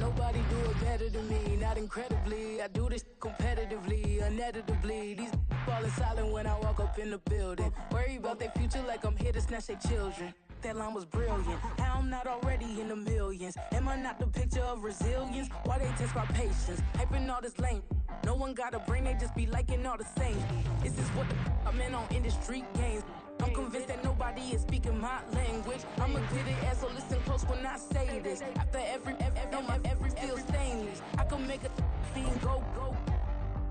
Nobody do it better than me, not incredibly. I do this competitively, uneditably. These falling silent when I walk up in the building. Worry about their future like I'm here to snatch their children. That line was brilliant. How I'm not already in the millions? Am I not the picture of resilience? Why they test my patience? Hyping all this lame. No one got a brain, they just be liking all the same. This is what the I'm in on industry games. I'm convinced that nobody is speaking my language. I'm a good ass, so listen close when I say this. After every feel stainless. I can make a fiend go.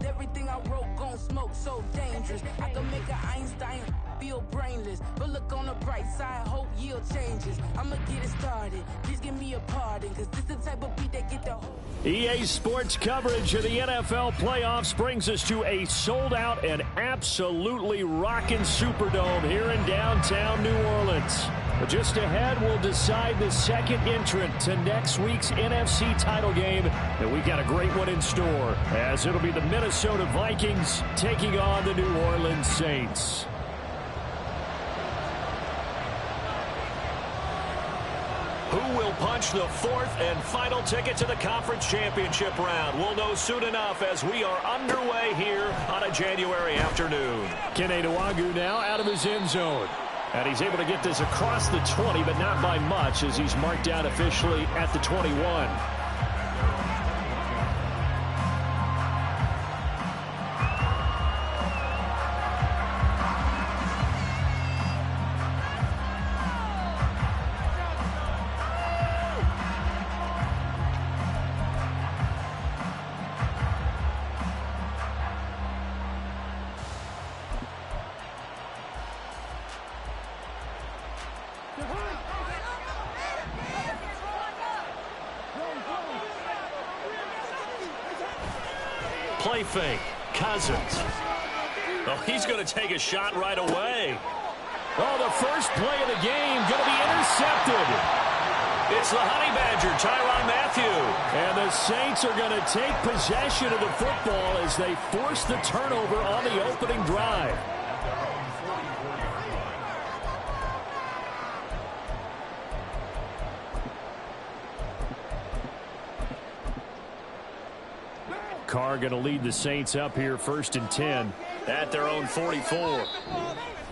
Everything I wrote gon' smoke, so dangerous. I can make an Einstein feel brainless. But look on the bright side, hope yield changes. I'ma get it started. Please give me a pardon, cause this the type of beat that get the whole... EA Sports coverage of the NFL playoffs brings us to a sold-out and absolutely rocking Superdome here in downtown New Orleans. But just ahead, we'll decide the second entrant to next week's NFC title game. And we got a great one in store, as it'll be the Minnesota Vikings taking on the New Orleans Saints. Who will punch the fourth and final ticket to the conference championship round? We'll know soon enough as we are underway here on a January afternoon. Kene Nwangwu now out of his end zone. And he's able to get this across the 20, but not by much, as he's marked down officially at the 21. Play fake. Cousins. Oh, he's going to take a shot right away. Oh, the first play of the game going to be intercepted. It's the Honey Badger, Tyrann Mathieu. And the Saints are going to take possession of the football as they force the turnover on the opening drive. Carr going to lead the Saints up here 1st and 10 at their own 44.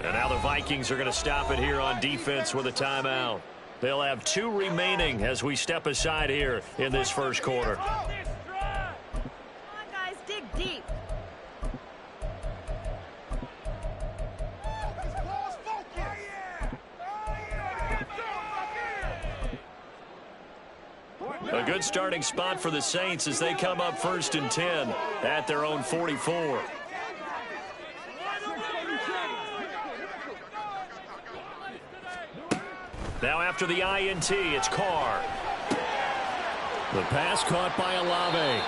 And now the Vikings are going to stop it here on defense with a timeout. They'll have 2 remaining as we step aside here in this first quarter. Come on, guys, dig deep. A good starting spot for the Saints as they come up 1st and 10 at their own 44. Now after the INT, it's Carr. The pass caught by Olave.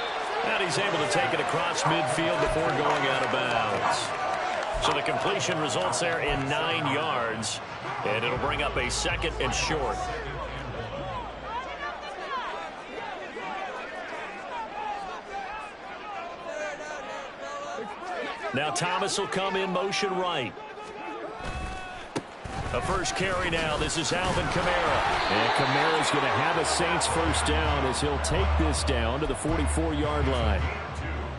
And he's able to take it across midfield before going out of bounds. So the completion results there in 9 yards. And it'll bring up a 2nd and short. Now Thomas will come in motion right. A first carry now. This is Alvin Kamara. And Kamara's going to have a Saints first down as he'll take this down to the 44-yard line.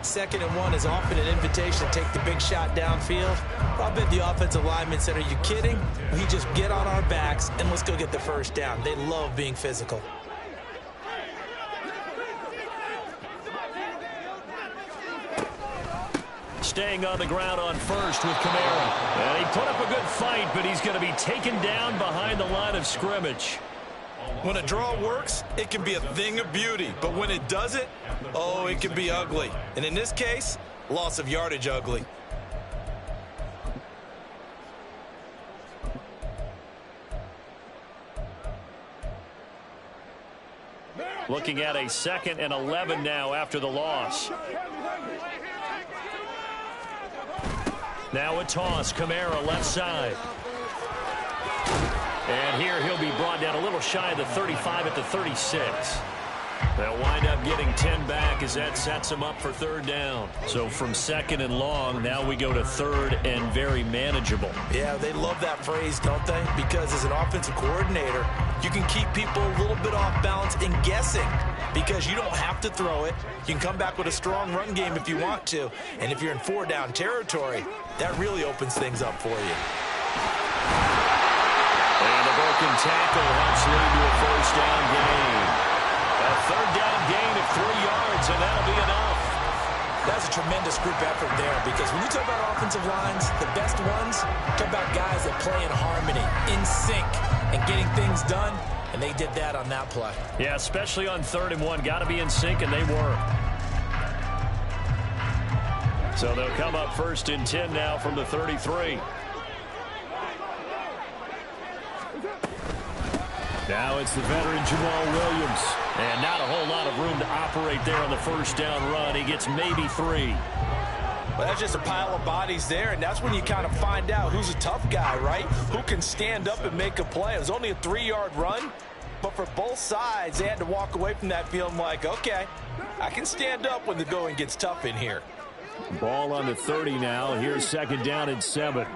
2nd and 1 is often an invitation to take the big shot downfield. I bet the offensive linemen said, are you kidding? We just get on our backs and let's go get the first down. They love being physical. Staying on the ground on first with Kamara. And he put up a good fight, but he's going to be taken down behind the line of scrimmage. When a draw works, it can be a thing of beauty. But when it doesn't, oh, it can be ugly. And in this case, loss of yardage ugly. Looking at a 2nd and 11 now after the loss. Now a toss. Kamara left side. And here he'll be brought down a little shy of the 35 at the 36. They'll wind up getting 10 back as that sets them up for 3rd down. So from 2nd and long, now we go to 3rd and very manageable. Yeah, they love that phrase, don't they? Because as an offensive coordinator, you can keep people a little bit off balance and guessing because you don't have to throw it. You can come back with a strong run game if you want to. And if you're in 4-down territory, that really opens things up for you. And a broken tackle helps lead to a first-down gain. A third-down gain of 3 yards, and that'll be enough. That's a tremendous group effort there because when you talk about offensive lines, the best ones, talk about guys that play in harmony, in sync, and getting things done, and they did that on that play. Yeah, especially on 3rd and 1. Got to be in sync, and they were. So they'll come up 1st and 10 now from the 33. Now it's the veteran Jamal Williams. And not a whole lot of room to operate there on the first down run. He gets maybe 3. Well, that's just a pile of bodies there, and that's when you kind of find out who's a tough guy, right? Who can stand up and make a play. It was only a 3-yard run, but for both sides, they had to walk away from that feeling like, okay, I can stand up when the going gets tough in here. Ball on the 30 now. Here's 2nd down and 7.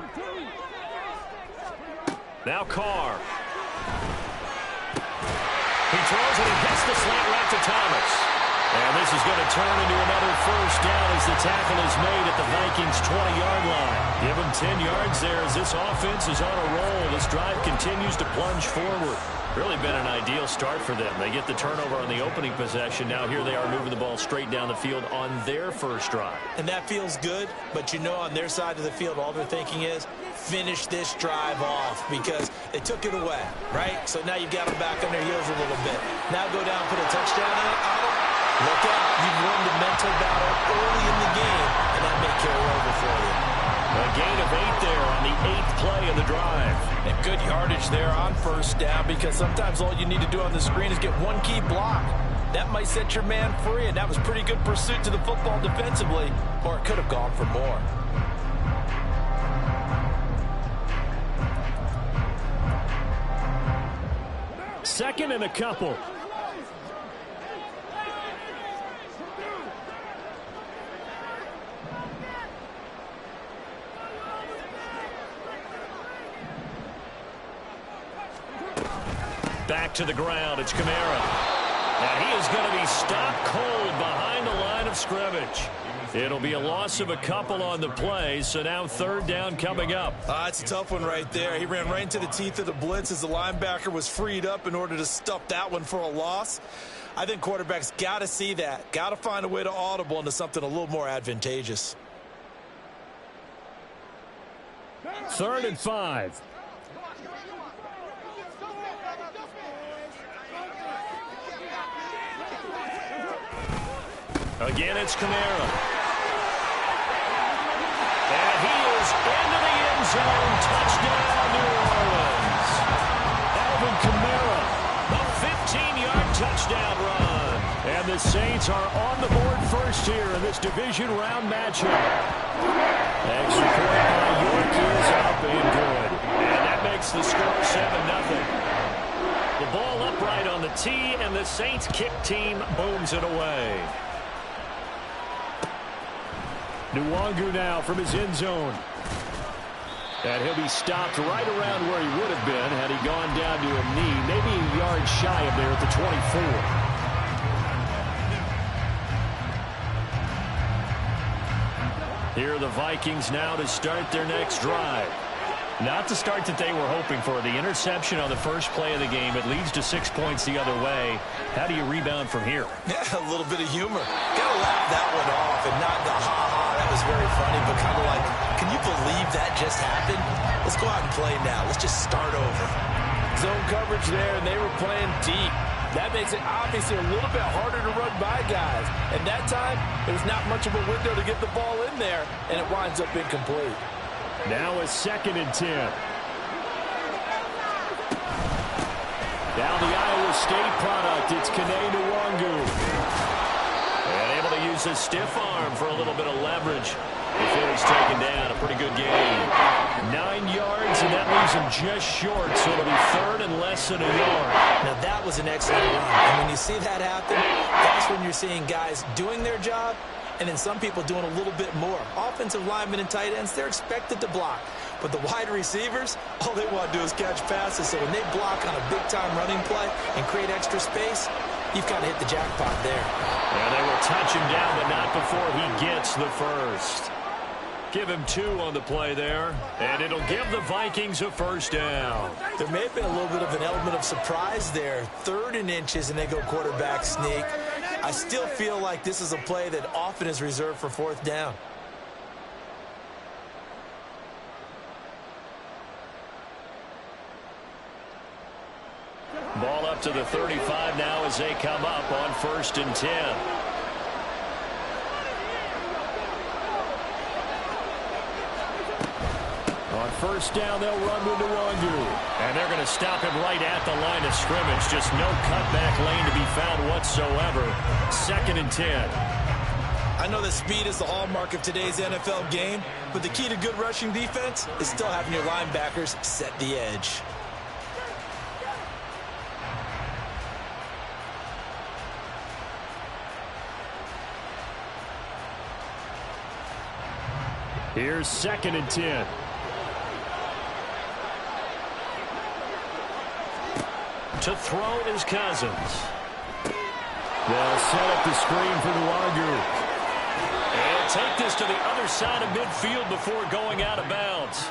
Now Carr. He throws and he gets the slant right to Thomas. And this is going to turn into another first down as the tackle is made at the Vikings' 20-yard line. Give them 10 yards there as this offense is on a roll. This drive continues to plunge forward. Really been an ideal start for them. They get the turnover on the opening possession. Now here they are moving the ball straight down the field on their first drive. And that feels good, but you know on their side of the field all they're thinking is finish this drive off because they took it away, right? So now you've got them back on their heels a little bit. Now go down, put a touchdown in it. Look out. You've won the mental battle early in the game, and that may carry over for you. A gain of 8 there on the 8th play of the drive. And good yardage there on first down because sometimes all you need to do on the screen is get one key block. That might set your man free, and that was pretty good pursuit to the football defensively, or it could have gone for more. Second and a couple. Back to the ground. It's Kamara. And he is going to be stopped cold behind the line of scrimmage. It'll be a loss of a couple on the play, so now 3rd down coming up. It's a tough one right there. He ran right into the teeth of the blitz as the linebacker was freed up in order to stuff that one for a loss. I think quarterbacks got to see that. Got to find a way to audible into something a little more advantageous. 3rd and 5. Again, it's Kamara. And he is into the end zone. Touchdown, New Orleans. Alvin Kamara, a 15-yard touchdown run. And the Saints are on the board first here in this division round matchup. Extra point by York is up and good. And that makes the score 7-0. The ball upright on the tee, and the Saints kick team booms it away. Nwangu now from his end zone. And he'll be stopped right around where he would have been had he gone down to a knee, maybe a yard shy of there at the 24. Here are the Vikings now to start their next drive. Not the start that they were hoping for. The interception on the first play of the game. It leads to 6 points the other way. How do you rebound from here? Yeah, a little bit of humor. Got to laugh that one off and not the ha-ha. That was very funny, but kind of like, can you believe that just happened? Let's go out and play now. Let's just start over. Zone coverage there, and they were playing deep. That makes it obviously a little bit harder to run by guys. And that time, there's not much of a window to get the ball in there, and it winds up incomplete. Now a 2nd and 10. Down the Iowa State product, it's Kene Nwangu. And able to use his stiff arm for a little bit of leverage before he's taken down. A pretty good gain. 9 yards, and that leaves him just short, so it'll be 3rd and less than a yard. Now, that was an excellent run. And when you see that happen, that's when you're seeing guys doing their job, and then some people doing a little bit more. Offensive linemen and tight ends, they're expected to block. But the wide receivers, all they want to do is catch passes. So when they block on a big-time running play and create extra space, you've kind of hit the jackpot there. Yeah, they will touch him down, but not before he gets the first. Give him 2 on the play there, and it'll give the Vikings a first down. There may have been a little bit of an element of surprise there. 3rd and inches, and they go quarterback sneak. I still feel like this is a play that often is reserved for 4th down. Ball up to the 35 now as they come up on 1st and 10. On 1st down, they'll run with Nwangu. And they're going to stop him right at the line of scrimmage. Just no cutback lane to be found whatsoever. 2nd and 10. I know that speed is the hallmark of today's NFL game, but the key to good rushing defense is still having your linebackers set the edge. Here's 2nd and 10. To throw is Cousins. They'll set up the screen for Nwangu. And take this to the other side of midfield before going out of bounds.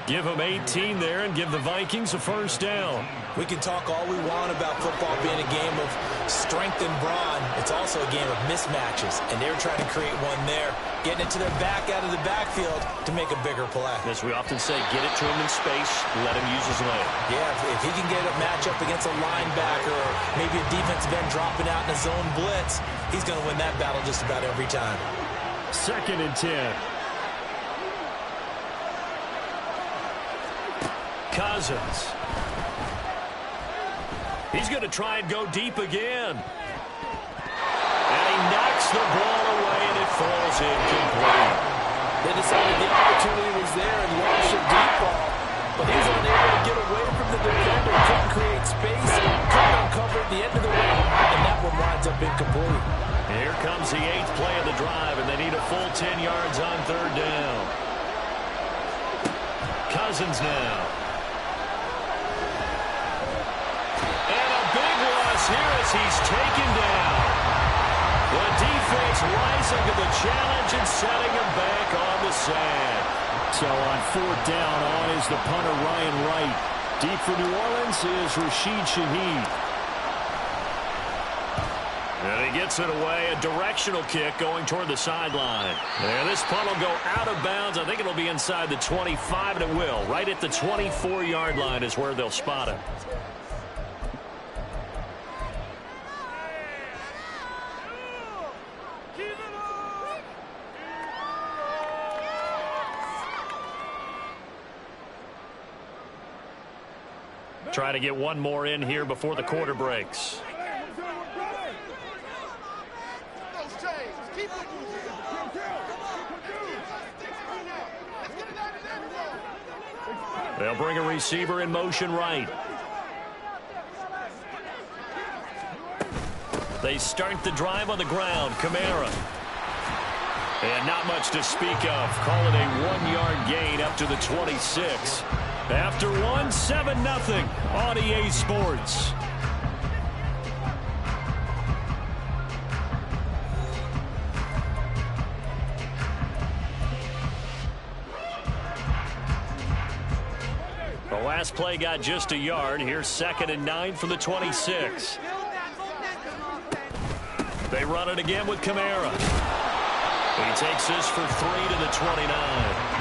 Give them 18 there and give the Vikings a first down. We can talk all we want about football being a game of strength and brawn. It's also a game of mismatches, and they're trying to create one there, getting it to their back out of the backfield to make a bigger play. As we often say, get it to him in space, let him use his leg. Yeah, if he can get a matchup against a linebacker or maybe a defensive end dropping out in a zone blitz, he's going to win that battle just about every time. 2nd and 10. Cousins. He's going to try and go deep again. And he knocks the ball away, and it falls incomplete. They decided the opportunity was there and launched a deep ball, but he was unable to get away from the defender, couldn't create space, couldn't uncover at the end of the route, and that one winds up incomplete. Here comes the 8th play of the drive, and they need a full 10 yards on 3rd down. Cousins now. Here as he's taken down. The defense rising to the challenge and setting him back on the sand. So on 4th down, on is the punter Ryan Wright. Deep for New Orleans is Rashid Shaheed. And he gets it away, a directional kick going toward the sideline. And this punt will go out of bounds. I think it'll be inside the 25, and it will. Right at the 24-yard line is where they'll spot it. Try to get one more in here before the quarter breaks. They'll bring a receiver in motion right. They start the drive on the ground. Kamara. And not much to speak of. Call it a 1-yard gain up to the 26. After 1, 7-0 on EA Sports. The last play got just a yard. Here's 2nd and 9 from the 26. They run it again with Kamara. He takes this for 3 to the 29.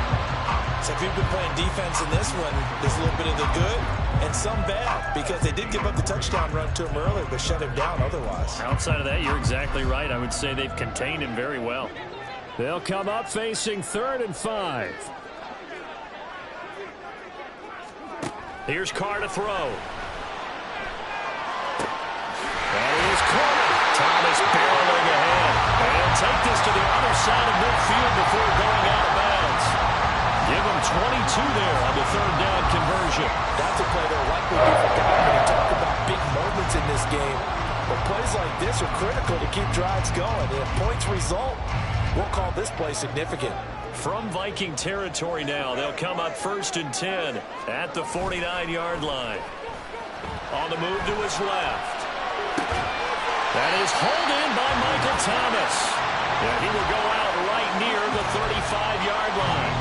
So if you've been playing defense in this one, there's a little bit of the good and some bad, because they did give up the touchdown run to him earlier, but shut him down otherwise. Outside of that, you're exactly right. I would say they've contained him very well. They'll come up facing 3rd and 5. Here's Carr to throw. That is corner. Thomas barreling ahead. And he'll take this to the other side of midfield before going out of bounds. Give him 22 there on the 3rd down conversion. That's a play that'll likely be forgotten when you talk about big moments in this game. But plays like this are critical to keep drives going. And if points result, we'll call this play significant. From Viking territory now, they'll come up 1st and 10 at the 49-yard line. On the move to his left. That is hauled in by Michael Thomas. And he will go out right near the 35-yard line.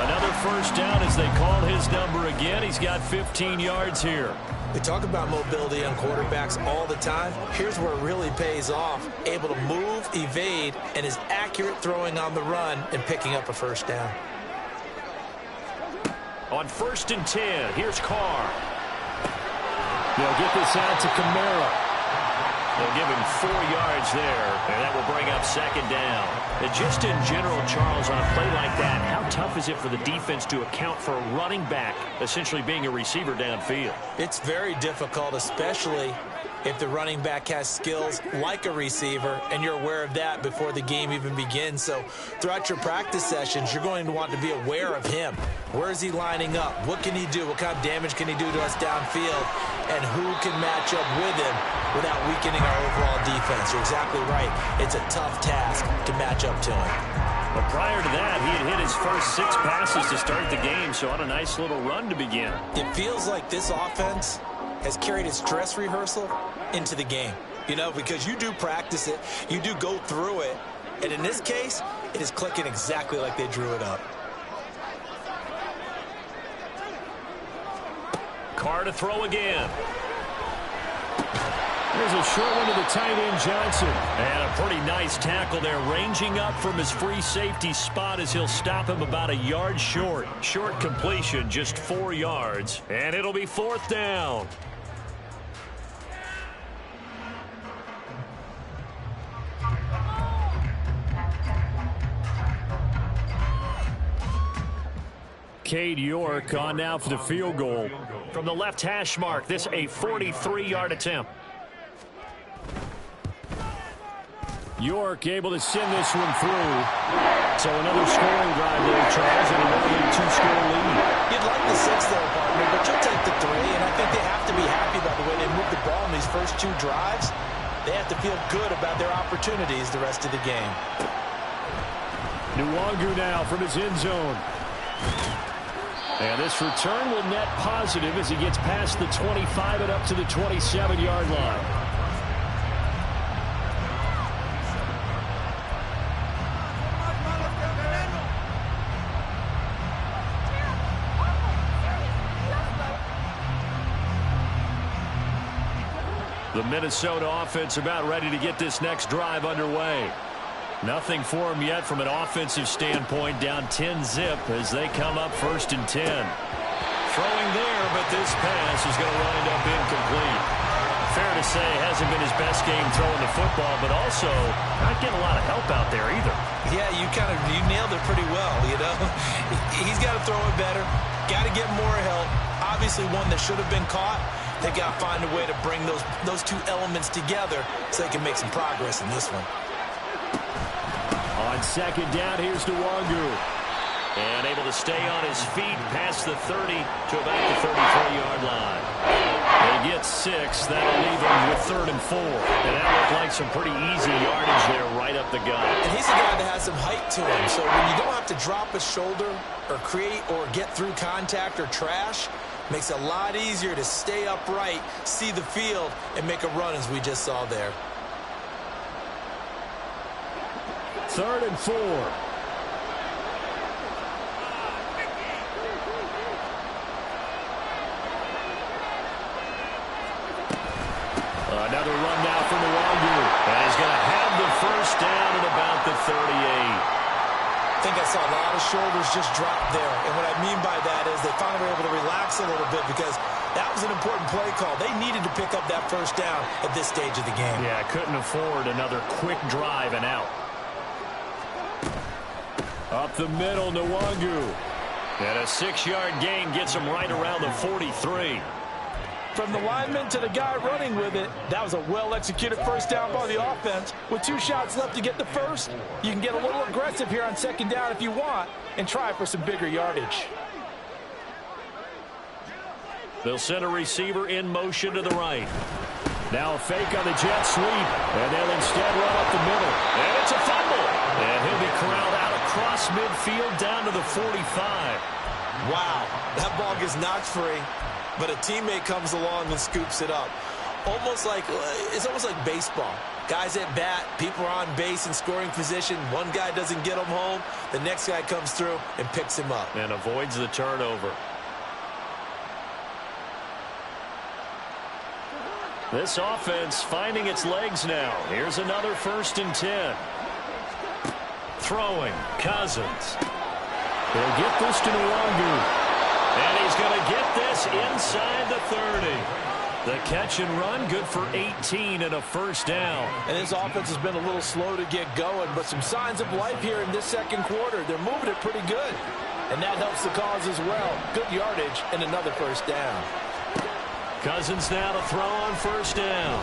Another first down as they call his number again. He's got 15 yards here. We talk about mobility on quarterbacks all the time. Here's where it really pays off. Able to move, evade, and is accurate throwing on the run and picking up a first down. On 1st and 10, here's Carr. They'll get this out to Kamara. They'll give him 4 yards there, and that will bring up 2nd down. And just in general, Charles, on a play like that, how tough is it for the defense to account for a running back essentially being a receiver downfield? It's very difficult, especially if the running back has skills like a receiver, and you're aware of that before the game even begins. So throughout your practice sessions, you're going to want to be aware of him. Where is he lining up? What can he do? What kind of damage can he do to us downfield? And who can match up with him without weakening our overall defense? You're exactly right. It's a tough task to match up to him. But prior to that, he had hit his first 6 passes to start the game, so on a nice little run to begin. It feels like this offense has carried its dress rehearsal into the game. You know, because you do practice it, you do go through it, and in this case, it is clicking exactly like they drew it up. Carr to throw again. There's a short one to the tight end, Johnson. And a pretty nice tackle there, ranging up from his free safety spot as he'll stop him about a yard short. Short completion, just 4 yards. And it'll be 4th down. Cade York on now for the field goal. From the left hash mark, this a 43-yard attempt. York able to send this one through. So another scoring drive there, Charles, and another 2-score lead. You'd like the 6 there, partner, but you'll take the 3, and I think they have to be happy by the way they moved the ball in these first 2 drives. They have to feel good about their opportunities the rest of the game. Nwangu now from his end zone. And this return will net positive as he gets past the 25 and up to the 27-yard line. The Minnesota offense about ready to get this next drive underway. Nothing for them yet from an offensive standpoint, down 10-zip as they come up 1st and 10. Throwing there, but this pass is going to wind up incomplete. Fair to say, hasn't been his best game throwing the football, but also not getting a lot of help out there either. Yeah, you nailed it pretty well, you know. He's got to throw it better, got to get more help. Obviously one that should have been caught. They got to find a way to bring those 2 elements together so they can make some progress in this one. On 2nd down, here's Nwangu. And able to stay on his feet past the 30 to about the 33-yard line. They get 6. That'll leave him with 3rd and 4. And that looked like some pretty easy yardage there right up the gut. And he's a guy that has some height to him. So when you don't have to drop a shoulder or create or get through contact or trash, makes it a lot easier to stay upright, see the field, and make a run as we just saw there. 3rd and 4. Another run now for Nwangu. And he's going to have the first down at about the 38. I think I saw a lot of shoulders just drop there. And what I mean by that is they finally were able to relax a little bit because that was an important play call. They needed to pick up that first down at this stage of the game. Yeah, couldn't afford another quick drive and out. Up the middle, Nwangu. And a 6-yard gain gets him right around the 43. From the lineman to the guy running with it, that was a well-executed first down by the offense. With 2 shots left to get the first, you can get a little aggressive here on 2nd down if you want and try for some bigger yardage. They'll send a receiver in motion to the right. Now a fake on the jet sweep, and they'll instead run up the middle. And it's a fumble. And he'll be corralled out across midfield down to the 45. Wow, that ball gets knocked free, but a teammate comes along and scoops it up. It's almost like baseball. Guys at bat, people are on base in scoring position. One guy doesn't get him home. The next guy comes through and picks him up. And avoids the turnover. This offense finding its legs now. Here's another 1st and 10. Throwing, Cousins. He'll get this to Nwangu. And he's going to get this inside the 30. The catch and run, good for 18 and a 1st down. And his offense has been a little slow to get going, but some signs of life here in this 2nd quarter. They're moving it pretty good. And that helps the cause as well. Good yardage and another 1st down. Cousins now to throw on 1st down.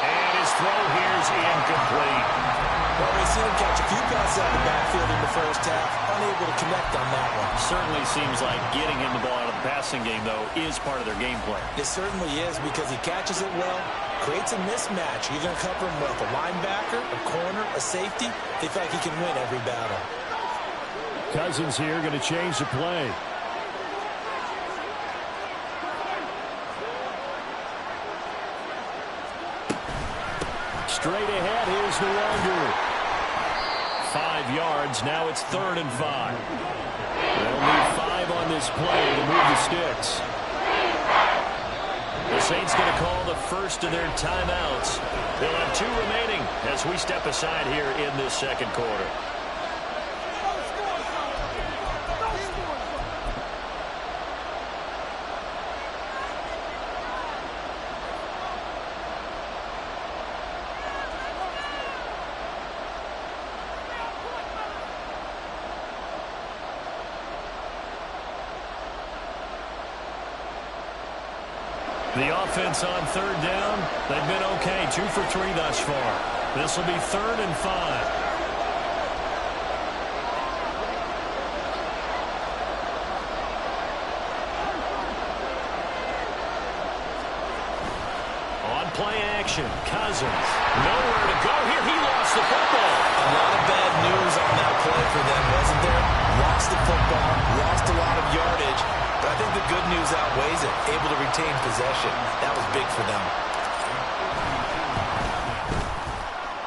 And his throw here is incomplete. Well, we've seen him catch a few passes out of the backfield in the 1st half. Unable to connect on that one. Certainly seems like getting him the ball out of the passing game, though, is part of their game plan. It certainly is because he catches it well, creates a mismatch. You're going to cover him with a linebacker, a corner, a safety. They feel like he can win every battle. Cousins here going to change the play. Straight ahead, here's Nwangu. 5 yards, now it's 3rd and 5. They'll need 5 on this play to move the sticks. The Saints going to call the first of their timeouts. They'll have 2 remaining as we step aside here in this 2nd quarter. The offense on 3rd down, they've been okay, 2 for 3 thus far. This will be 3rd and 5. On play action, Cousins. Nowhere to go here. He lost the football. A lot of bad news on that play for them, wasn't there? Lost the football, lost a lot of yardage. But I think the good news outweighs it. Able to retain possession. That was big for them.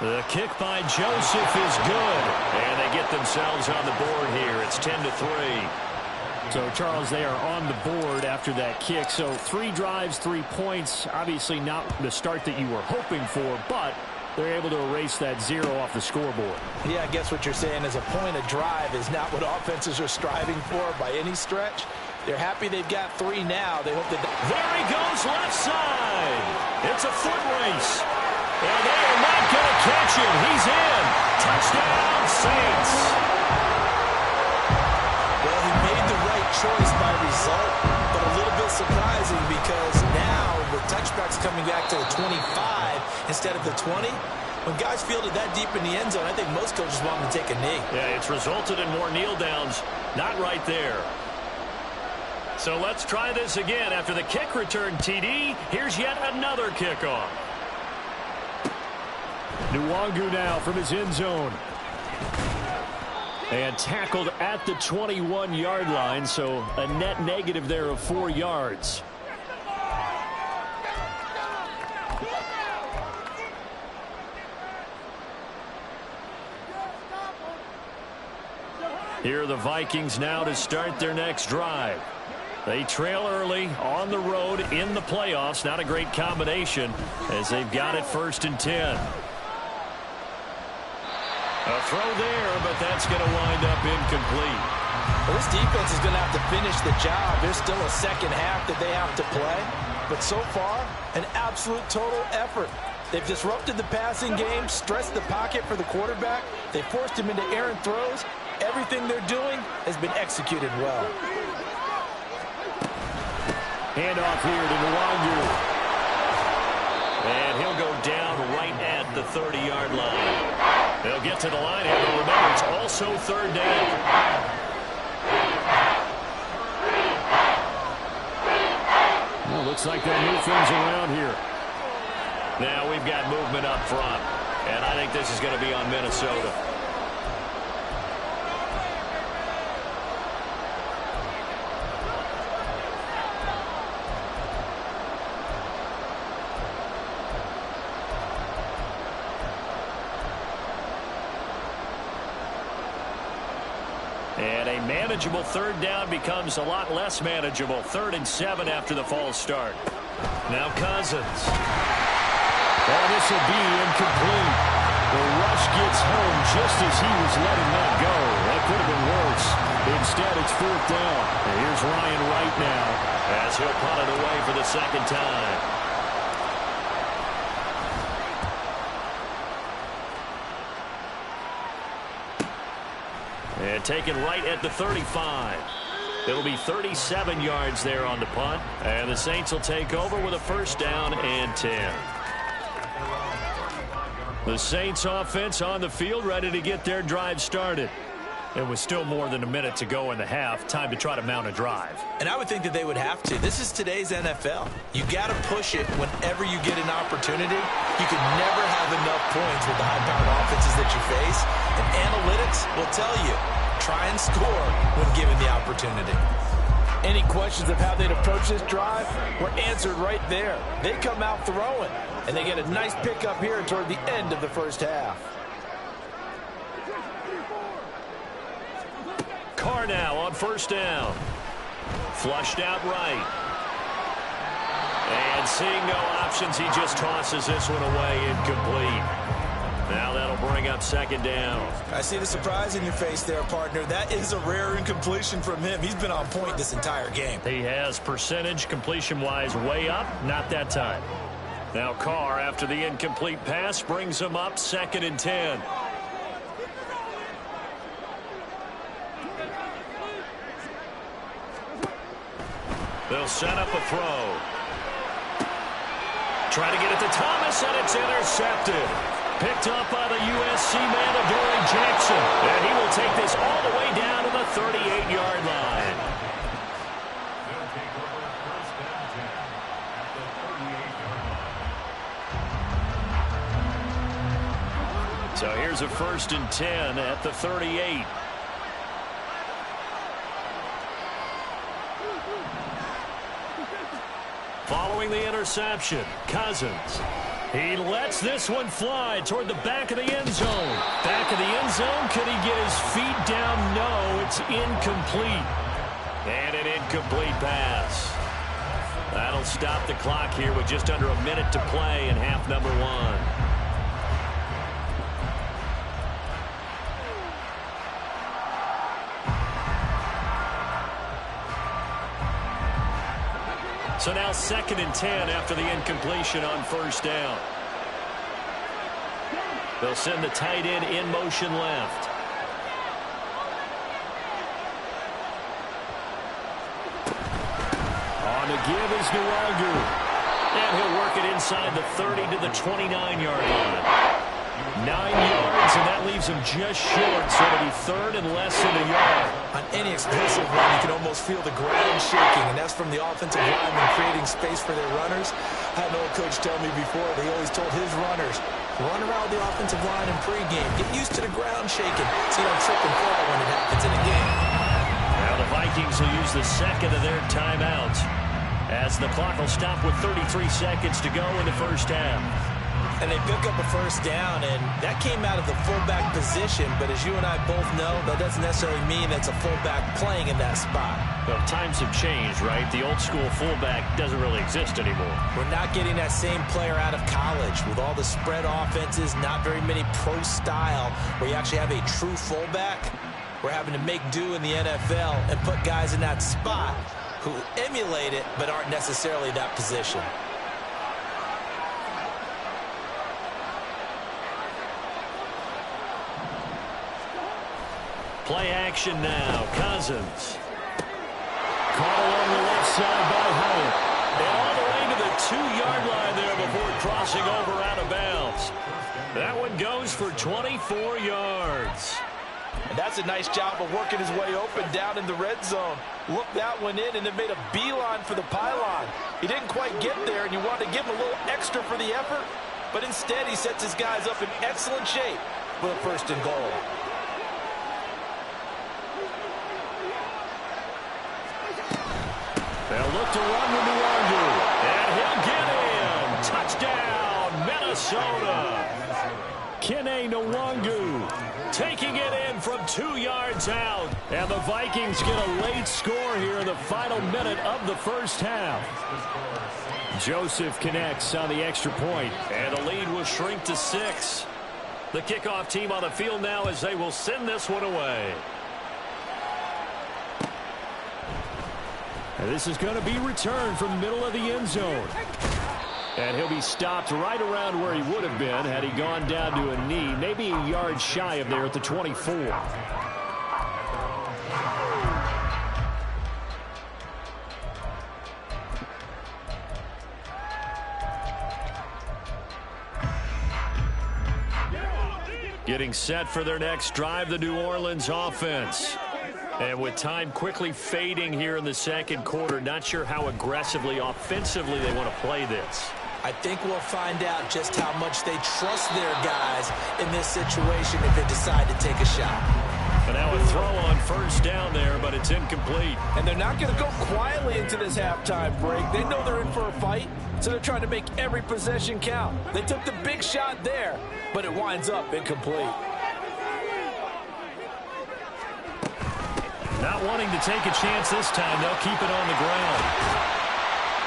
The kick by Joseph is good. And they get themselves on the board here. It's 10-3. So, Charles, they are on the board after that kick. So, 3 drives, 3 points. Obviously not the start that you were hoping for, but they're able to erase that 0 off the scoreboard. Yeah, I guess what you're saying is a point of drive is not what offenses are striving for by any stretch. They're happy they've got 3 now. They hope that... There he goes, left side. It's a foot race. And they are not going to catch him. He's in. Touchdown, Saints. Well, he made the right choice by result, but a little bit surprising because now with touchbacks coming back to the 25 instead of the 20, when guys field it that deep in the end zone, I think most coaches want them to take a knee. Yeah, it's resulted in more kneel downs. Not right there. So let's try this again. After the kick return TD, here's yet another kickoff. Nwangu now from his end zone. And tackled at the 21-yard line, so a net negative there of 4 yards. Here are the Vikings now to start their next drive. They trail early on the road in the playoffs. Not a great combination as they've got it 1st and 10. A throw there, but that's going to wind up incomplete. Well, this defense is going to have to finish the job. There's still a 2nd half that they have to play. But so far, an absolute total effort. They've disrupted the passing game, stressed the pocket for the quarterback. They forced him into errant throws. Everything they're doing has been executed well. Handoff here to Nwangu. And he'll go down right at the 30-yard line. They'll get to the line here, but remember, it's also 3rd down. Well, looks like they'll move things around here. Now we've got movement up front. And I think this is going to be on Minnesota. And a manageable third down becomes a lot less manageable. 3rd and 7 after the false start. Now Cousins. Oh, this will be incomplete. The rush gets home just as he was letting that go. That could have been worse. Instead, it's 4th down. And here's Ryan Wright now as he'll punt it away for the 2nd time. And taken right at the 35. It'll be 37 yards there on the punt. And the Saints will take over with a 1st down and 10. The Saints offense on the field, ready to get their drive started. It was still more than a minute to go in the half. Time to try to mount a drive. And I would think that they would have to. This is today's NFL. You got to push it whenever you get an opportunity. You can never have enough points with the high-powered offenses that you face. And analytics will tell you, try and score when given the opportunity. Any questions of how they'd approach this drive were answered right there. They come out throwing, and they get a nice pickup here toward the end of the 1st half. Carr now on 1st down. Flushed out right. And seeing no options, he just tosses this one away, incomplete. Now that'll bring up 2nd down. I see the surprise in your face there, partner. That is a rare incompletion from him. He's been on point this entire game. He has percentage completion-wise way up, not that time. Now Carr, after the incomplete pass, brings him up 2nd and 10. They'll set up a throw. Try to get it to Thomas, and it's intercepted. Picked up by the USC man, Adoree Jackson. And he will take this all the way down to the 38-yard line. So here's a 1st and 10 at the 38. Following the interception, Cousins. He lets this one fly toward the back of the end zone. Back of the end zone. Could he get his feet down? No, it's incomplete. And an incomplete pass. That'll stop the clock here with just under a minute to play in half number 1. So now 2nd and 10 after the incompletion on 1st down. They'll send the tight end in motion left. On the give is Nwangwu. And he'll work it inside the 30 to the 29-yard line. 9 yards, and that leaves him just short, so it'll be 3rd and less than a yard. On any explosive run, you can almost feel the ground shaking, and that's from the offensive linemen creating space for their runners. I had an old coach tell me before, they always told his runners, run around the offensive line in pregame. Get used to the ground shaking so you don't trip and fall when it happens in a game. Now the Vikings will use the 2nd of their timeouts as the clock will stop with 33 seconds to go in the 1st half. And they pick up a 1st down, and that came out of the fullback position. But as you and I both know, that doesn't necessarily mean that's a fullback playing in that spot. Well, times have changed, right? The old school fullback doesn't really exist anymore. We're not getting that same player out of college with all the spread offenses, not very many pro style where you actually have a true fullback. We're having to make do in the NFL and put guys in that spot who emulate it but aren't necessarily that position. Play action now. Cousins. Caught along the left side by Hyatt. And all the way to the 2-yard line there before crossing over out of bounds. That one goes for 24 yards. And that's a nice job of working his way open down in the red zone. Looked that one in and then made a beeline for the pylon. He didn't quite get there, and you wanted to give him a little extra for the effort. but instead he sets his guys up in excellent shape for the first and goal. They'll look to run with Nwangu, and he'll get in. Touchdown, Minnesota. Kene Nwangu taking it in from 2 yards out. And the Vikings get a late score here in the final minute of the first half. Joseph connects on the extra point, and the lead will shrink to 6. The kickoff team on the field now as they will send this one away. And this is going to be returned from the middle of the end zone. And he'll be stopped right around where he would have been had he gone down to a knee, maybe a yard shy of there at the 24. Getting set for their next drive, the New Orleans offense. And with time quickly fading here in the second quarter, not sure how aggressively, offensively they want to play this. I think we'll find out just how much they trust their guys in this situation if they decide to take a shot. And now a throw on first down there, but it's incomplete. And they're not going to go quietly into this halftime break. They know they're in for a fight, so they're trying to make every possession count. They took the big shot there, but it winds up incomplete. Not wanting to take a chance this time, they'll keep it on the ground.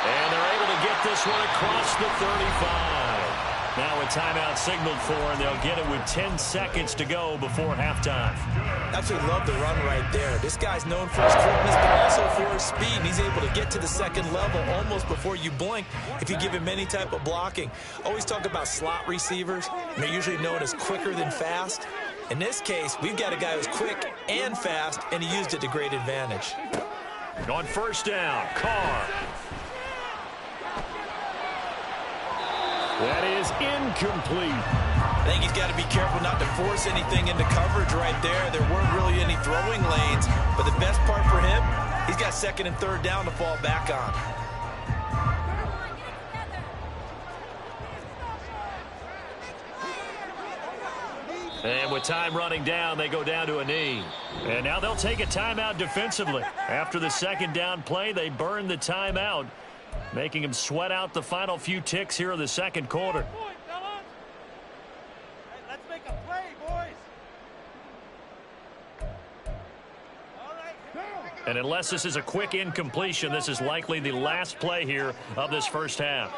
And they're able to get this one across the 35. Now a timeout signaled for, and they'll get it with 10 seconds to go before halftime. Absolutely love the run right there. This guy's known for his quickness, but also for his speed. And he's able to get to the second level almost before you blink if you give him any type of blocking. Always talk about slot receivers, and they're usually known as quicker than fast. In this case, we've got a guy who's quick and fast, and he used it to great advantage. On first down, Carr. That is incomplete. I think he's got to be careful not to force anything into coverage right there. There weren't really any throwing lanes, but the best part for him, he's got second and third down to fall back on. And with time running down, they go down to a knee. And now they'll take a timeout defensively. After the second down play, they burn the timeout, making them sweat out the final few ticks here in the second quarter. Let's make a play, boys. All right. And unless this is a quick incompletion, this is likely the last play here of this first half.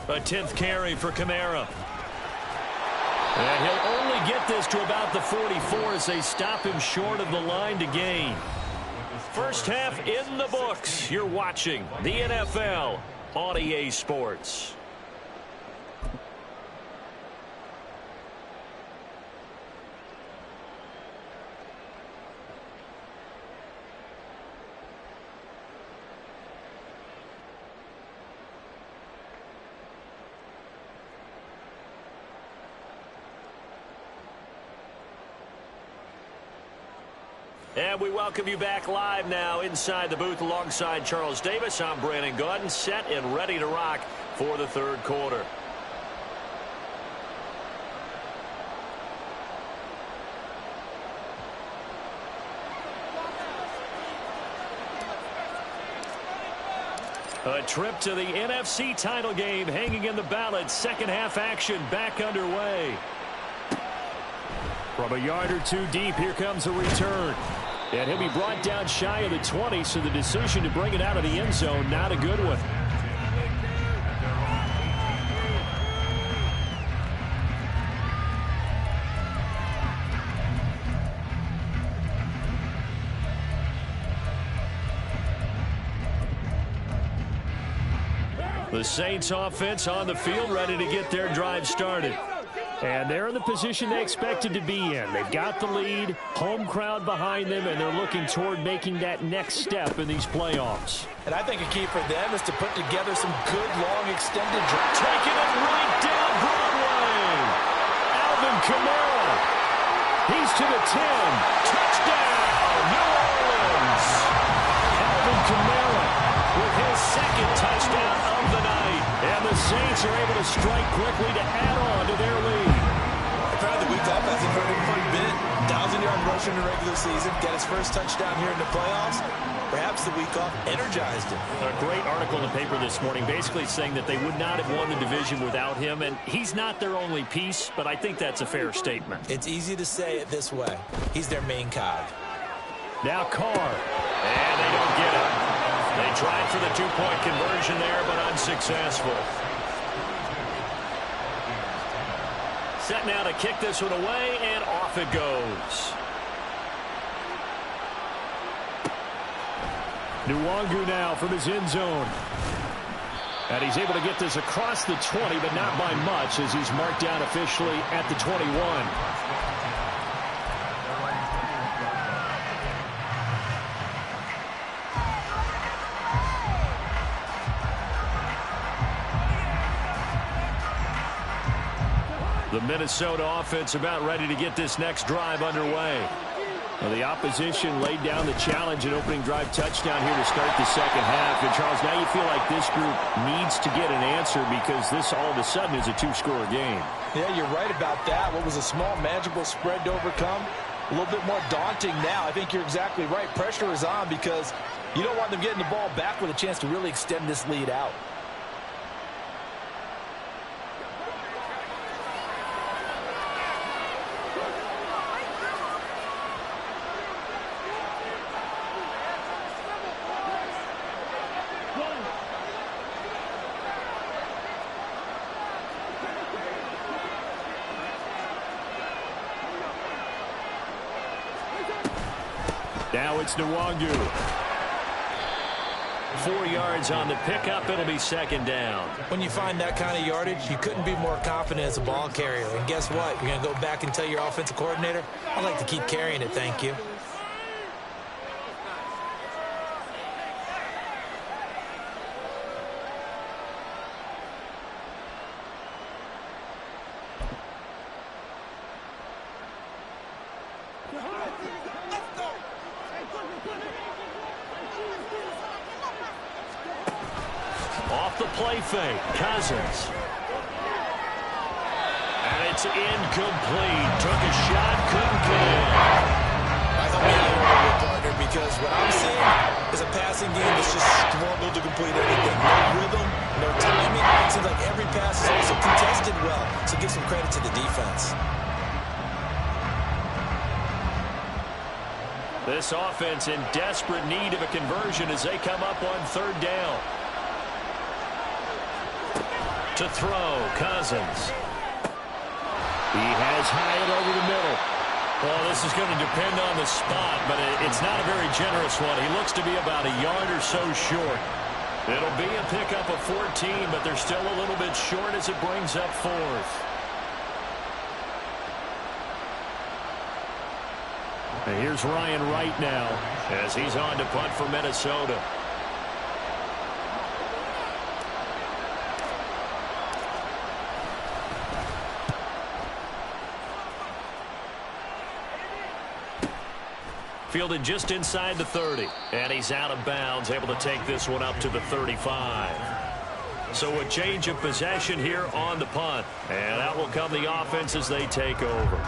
A 10th carry for Kamara. And he'll only get this to about the 44 as they stop him short of the line to gain. First half in the books. You're watching the NFL on EA Sports. And we welcome you back live now inside the booth alongside Charles Davis. I'm Brandon Gaudin, set and ready to rock for the third quarter. A trip to the NFC title game hanging in the balance. Second half action back underway. From a yard or two deep, here comes a return. And he'll be brought down shy of the 20, so the decision to bring it out of the end zone, not a good one. The Saints offense on the field, ready to get their drive started. And they're in the position they expected to be in. They've got the lead, home crowd behind them, and they're looking toward making that next step in these playoffs. And I think a key for them is to put together some good, long, extended drives. Taking it right down Broadway. Alvin Kamara. He's to the 10. Touchdown, New Orleans. Alvin Kamara with his second touchdown in the regular season, got his first touchdown here in the playoffs. Perhaps the week off energized him. A great article in the paper this morning basically saying that they would not have won the division without him, and he's not their only piece, but I think that's a fair statement. It's easy to say it this way. He's their main cog. Now Carr, and they don't get it. They tried for the two-point conversion there, but unsuccessful. Set now to kick this one away, and off it goes. Nwangu now from his end zone. And he's able to get this across the 20, but not by much, as he's marked down officially at the 21. The Minnesota offense about ready to get this next drive underway. Well, the opposition laid down the challenge and opening drive touchdown here to start the second half. And, Charles, now you feel like this group needs to get an answer because this all of a sudden is a two-score game. Yeah, you're right about that. What was a small, manageable spread to overcome, a little bit more daunting now. I think you're exactly right. Pressure is on because you don't want them getting the ball back with a chance to really extend this lead out. Now it's Nwangu. 4 yards on the pickup. It'll be second down. When you find that kind of yardage, you couldn't be more confident as a ball carrier. And guess what? You're going to go back and tell your offensive coordinator, I'd like to keep carrying it, thank you. Off the play fake, Cousins. And it's incomplete. Took a shot, couldn't connect. I thought we had a good partner because what I'm seeing is a passing game that's just struggled to complete anything. No rhythm, no timing. It seems like every pass is also contested well. So give some credit to the defense. This offense in desperate need of a conversion as they come up on third down. To throw, Cousins. He has Hyatt over the middle. Well, this is going to depend on the spot, but it's not a very generous one. He looks to be about a yard or so short. It'll be a pickup of 14, but they're still a little bit short as it brings up fourth. And here's Ryan Wright now as he's on to punt for Minnesota. Fielded just inside the 30. And he's out of bounds, able to take this one up to the 35. So a change of possession here on the punt. And out will come the offense as they take over.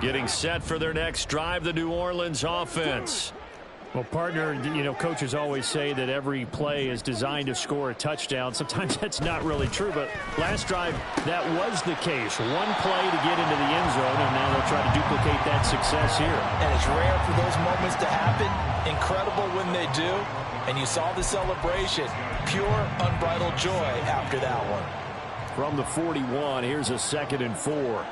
Getting set for their next drive, the New Orleans offense. Well, partner, you know, coaches always say that every play is designed to score a touchdown. Sometimes that's not really true, but last drive, that was the case. One play to get into the end zone, and now they'll try to duplicate that success here. And it's rare for those moments to happen. Incredible when they do. And you saw the celebration. Pure, unbridled joy after that one. From the 41, here's a 2nd and 4.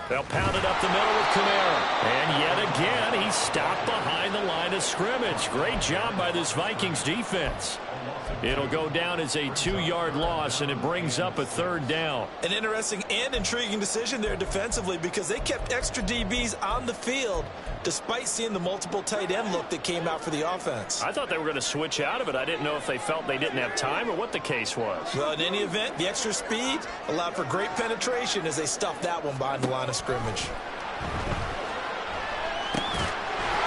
They'll pound it up the middle with Kamara. And yet again, he's stopped behind the line of scrimmage. Great job by this Vikings defense. It'll go down as a 2-yard loss, and it brings up a 3rd down. An interesting and intriguing decision there defensively because they kept extra DBs on the field despite seeing the multiple tight end look that came out for the offense. I thought they were going to switch out of it. I didn't know if they felt they didn't have time or what the case was. Well, in any event, the extra speed allowed for great penetration as they stuffed that one behind the line of scrimmage.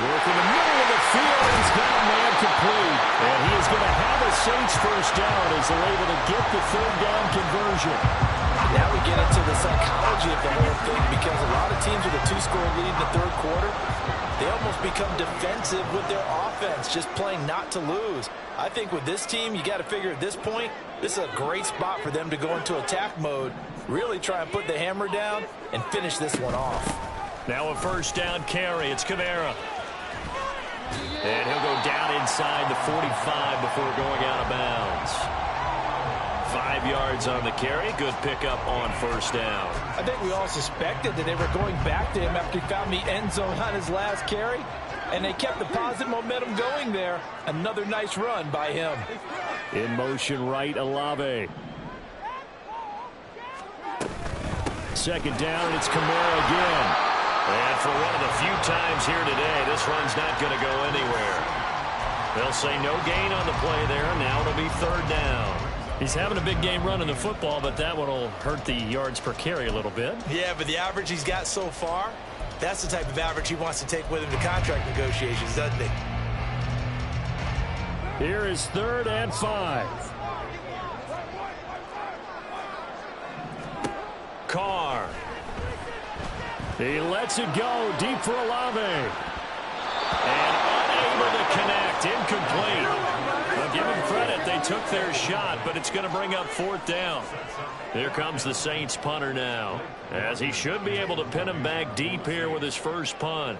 Working the middle of the field. He's got a man complete. And he is going to have a Saints first down as they're able to get the third down conversion. Now we get into the psychology of the whole thing, because a lot of teams with a 2-score lead in the third quarter, they almost become defensive with their offense, just playing not to lose. I think with this team, you got to figure at this point, this is a great spot for them to go into attack mode, really try and put the hammer down and finish this one off. Now a first down carry. It's Kamara. And he'll go down inside the 45 before going out of bounds. 5 yards on the carry. Good pickup on first down. I think we all suspected that they were going back to him after he found the end zone on his last carry, and they kept the positive momentum going there. Another nice run by him. In motion right, Olave. Second down, and it's Kamara again. And for one of the few times here today, this run's not going to go anywhere. They'll say no gain on the play there. Now it'll be third down. He's having a big game running the football, but that one will hurt the yards per carry a little bit. Yeah, but the average he's got so far, that's the type of average he wants to take with him to contract negotiations, doesn't he? Here is 3rd and 5. Carr. He lets it go deep for Olave. And unable to connect. Incomplete. Well, give him credit. They took their shot, but it's going to bring up 4th down. Here comes the Saints punter now, as he should be able to pin him back deep here with his first punt.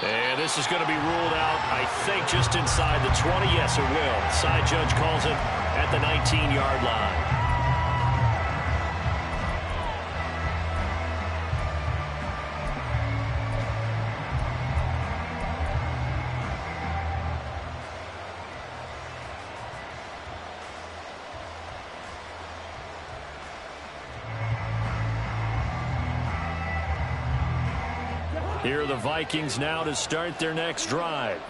And this is going to be ruled out, I think, just inside the 20. Yes, it will. Side judge calls it at the 19-yard line. Here are the Vikings now to start their next drive.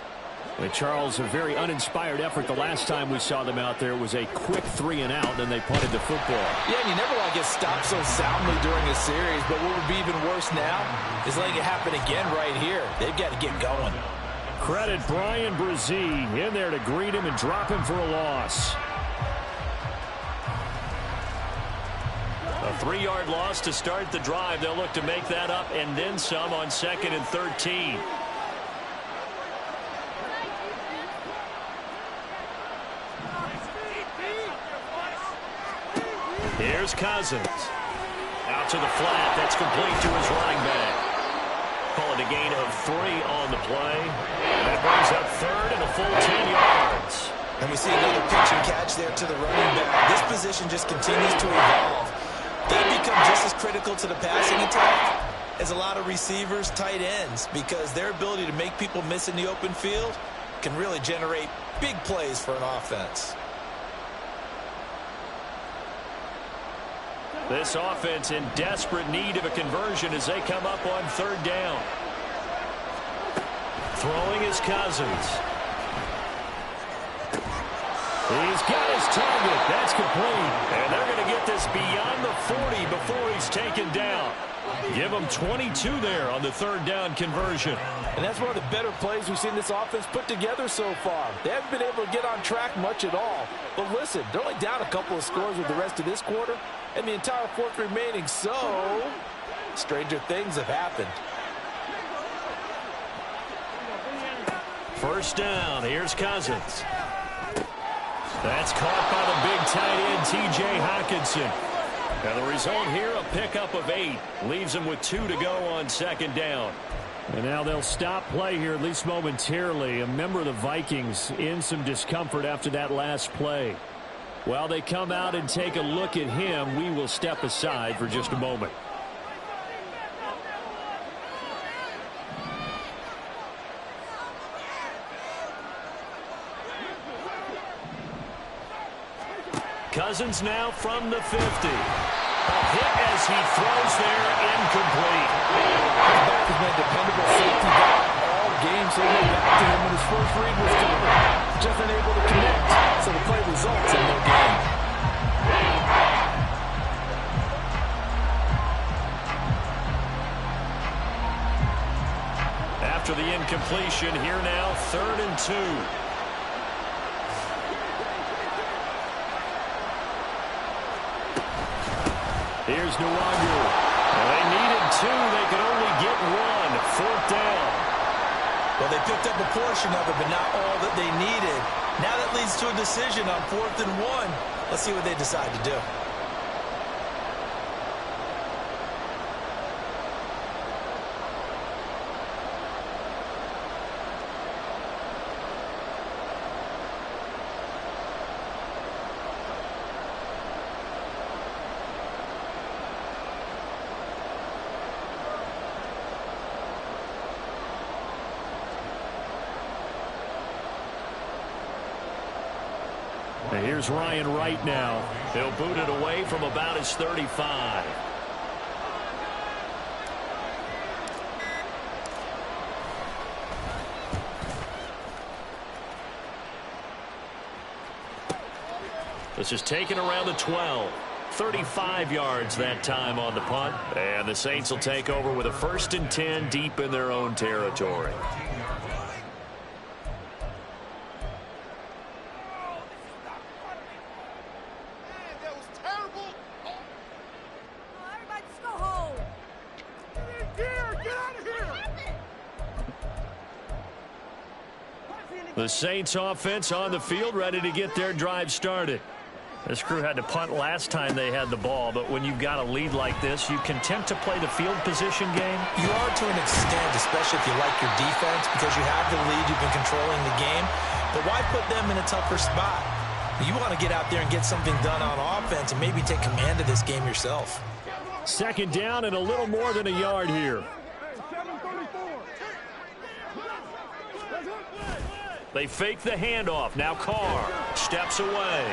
And Charles, a very uninspired effort the last time we saw them out there. It was a quick 3 and out, and then they punted the football. Yeah, and you never want to get stopped so soundly during a series, but what would be even worse now is letting it happen again right here. They've got to get going. Credit Brian Brzee in there to greet him and drop him for a loss. A 3-yard loss to start the drive. They'll look to make that up and then some on 2nd and 13. Here's Cousins. Out to the flat. That's complete to his running back. Call it a gain of 3 on the play. And that brings up 3rd and a full 10 yards. And we see another pitch and catch there to the running back. This position just continues to evolve. They become just as critical to the passing attack as a lot of receivers, tight ends, because their ability to make people miss in the open field can really generate big plays for an offense. This offense in desperate need of a conversion as they come up on 3rd down. Throwing is Cousins. He's got his target. That's complete. And they're going to get this beyond the 40 before he's taken down. Give him 22 there on the 3rd down conversion. And that's one of the better plays we've seen this offense put together so far. They haven't been able to get on track much at all. But listen, they're only down a couple of scores with the rest of this quarter, and the entire 4th remaining. So, stranger things have happened. First down. Here's Cousins. That's caught by the big tight end, T.J. Hockenson. Now the result here, a pickup of 8. Leaves them with 2 to go on 2nd down. And now they'll stop play here, at least momentarily. A member of the Vikings in some discomfort after that last play. While they come out and take a look at him, we will step aside for just a moment. Cousins now from the 50. A hit as he throws there, incomplete. His back has been a dependable safety valve all game, so he went back to him when his first read was covered. Just unable to connect, so the play results in no gain. after the incompletion. Here now, 3rd and 2. Here's Nwangu. Well, they needed 2. They could only get 1. 4th down. Well, they picked up a portion of it, but not all that they needed. Now that leads to a decision on 4th and 1. Let's see what they decide to do. And here's Ryan Wright now. He'll boot it away from about his 35. This is taken around the 12. 35 yards that time on the punt. And the Saints will take over with a 1st and 10 deep in their own territory. The Saints offense on the field, ready to get their drive started. This crew had to punt last time they had the ball, but when you've got a lead like this, you content to play the field position game? You are to an extent, especially if you like your defense, because you have the lead, you've been controlling the game. But why put them in a tougher spot? You want to get out there and get something done on offense and maybe take command of this game yourself. 2nd down and a little more than a yard here. They fake the handoff. Now Carr steps away.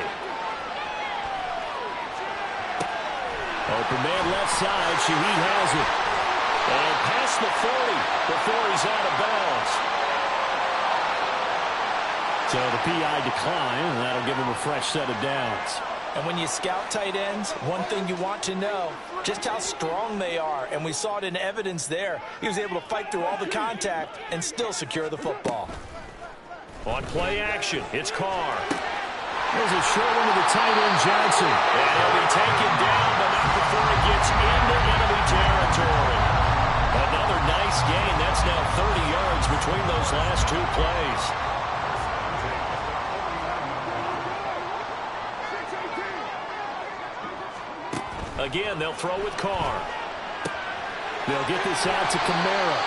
Open man left side. Shaheed has it. And past the 40 before he's out of bounds. So the PI decline, and that'll give him a fresh set of downs. And when you scout tight ends, one thing you want to know, just how strong they are. And we saw it in evidence there. He was able to fight through all the contact and still secure the football. On play action, it's Carr. There's a short one to the tight end, Johnson. And he'll be taken down, but not before he gets into enemy territory. Another nice gain. That's now 30 yards between those last 2 plays. Again, they'll throw with Carr. They'll get this out to Kamara.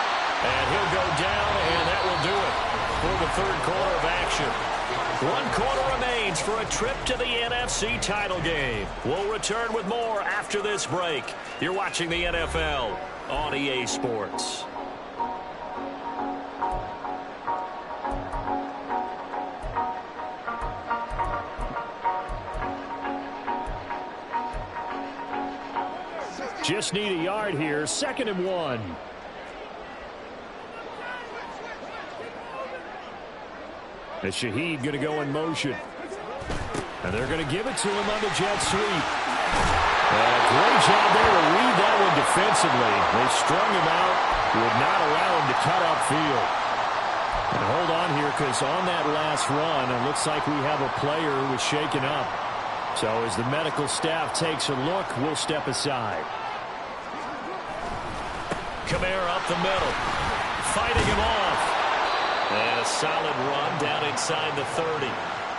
And he'll go down, and that will do it for the 3rd quarter of action. 1 quarter remains for a trip to the NFC title game. We'll return with more after this break. You're watching the NFL on EA Sports. Just need a yard here. 2nd and 1. As Shaheed going to go in motion. And they're going to give it to him on the jet sweep. Great job there to read that one defensively. They strung him out, would not allow him to cut upfield. And hold on here, because on that last run, it looks like we have a player who was shaken up. So as the medical staff takes a look, we'll step aside. Kamara up the middle, fighting him off. And a solid run down inside the 30.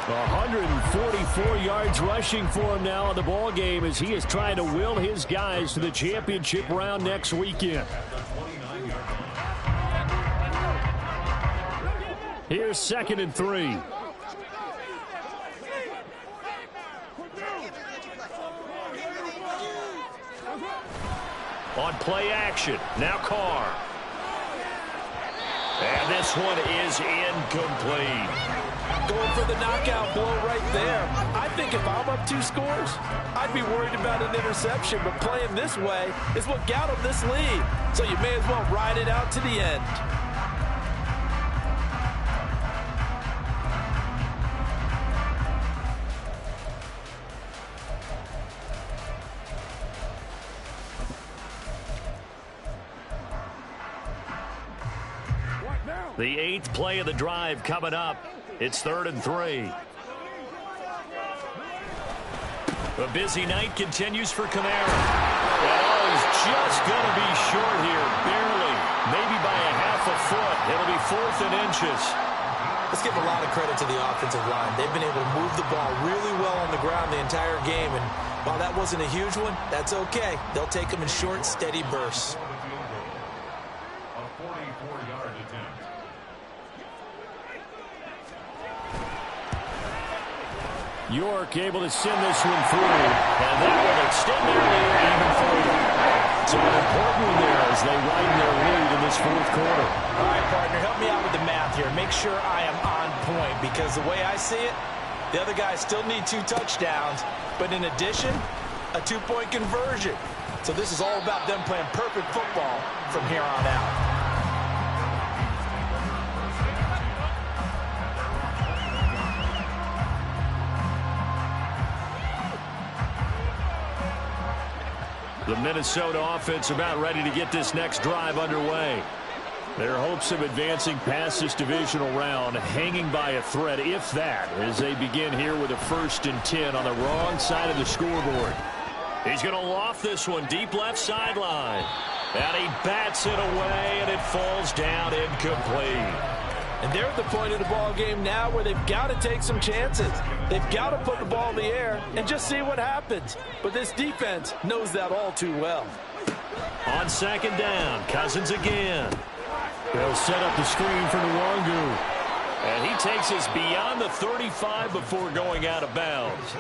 144 yards rushing for him now in the ball game as he is trying to will his guys to the championship round next weekend. Here's 2nd and 3. On play action, now Carr. And this one is incomplete. Going for the knockout blow right there. I think if I'm up 2 scores, I'd be worried about an interception, but playing this way is what got him this lead. So you may as well ride it out to the end. The 8th play of the drive coming up. It's 3rd and 3. A busy night continues for Kamara. Oh, he's just going to be short here, barely. Maybe by a half a foot. It'll be 4th and inches. Let's give a lot of credit to the offensive line. They've been able to move the ball really well on the ground the entire game. And while that wasn't a huge one, that's okay. They'll take them in short, steady bursts. York able to send this one through, and that will extend their lead even further. So an important one there as they widen their lead in this 4th quarter. All right, partner, help me out with the math here. Make sure I am on point, because the way I see it, the other guys still need 2 touchdowns, but in addition, a 2-point conversion. So this is all about them playing perfect football from here on out. The Minnesota offense about ready to get this next drive underway. Their hopes of advancing past this divisional round hanging by a thread, if that, as they begin here with a 1st and 10 on the wrong side of the scoreboard. He's going to loft this one deep left sideline. And he bats it away, and it falls down incomplete. And they're at the point of the ball game now where they've got to take some chances. They've got to put the ball in the air and just see what happens. But this defense knows that all too well. On 2nd down, Cousins again. They'll set up the screen for Nwangu. And he takes us beyond the 35 before going out of bounds.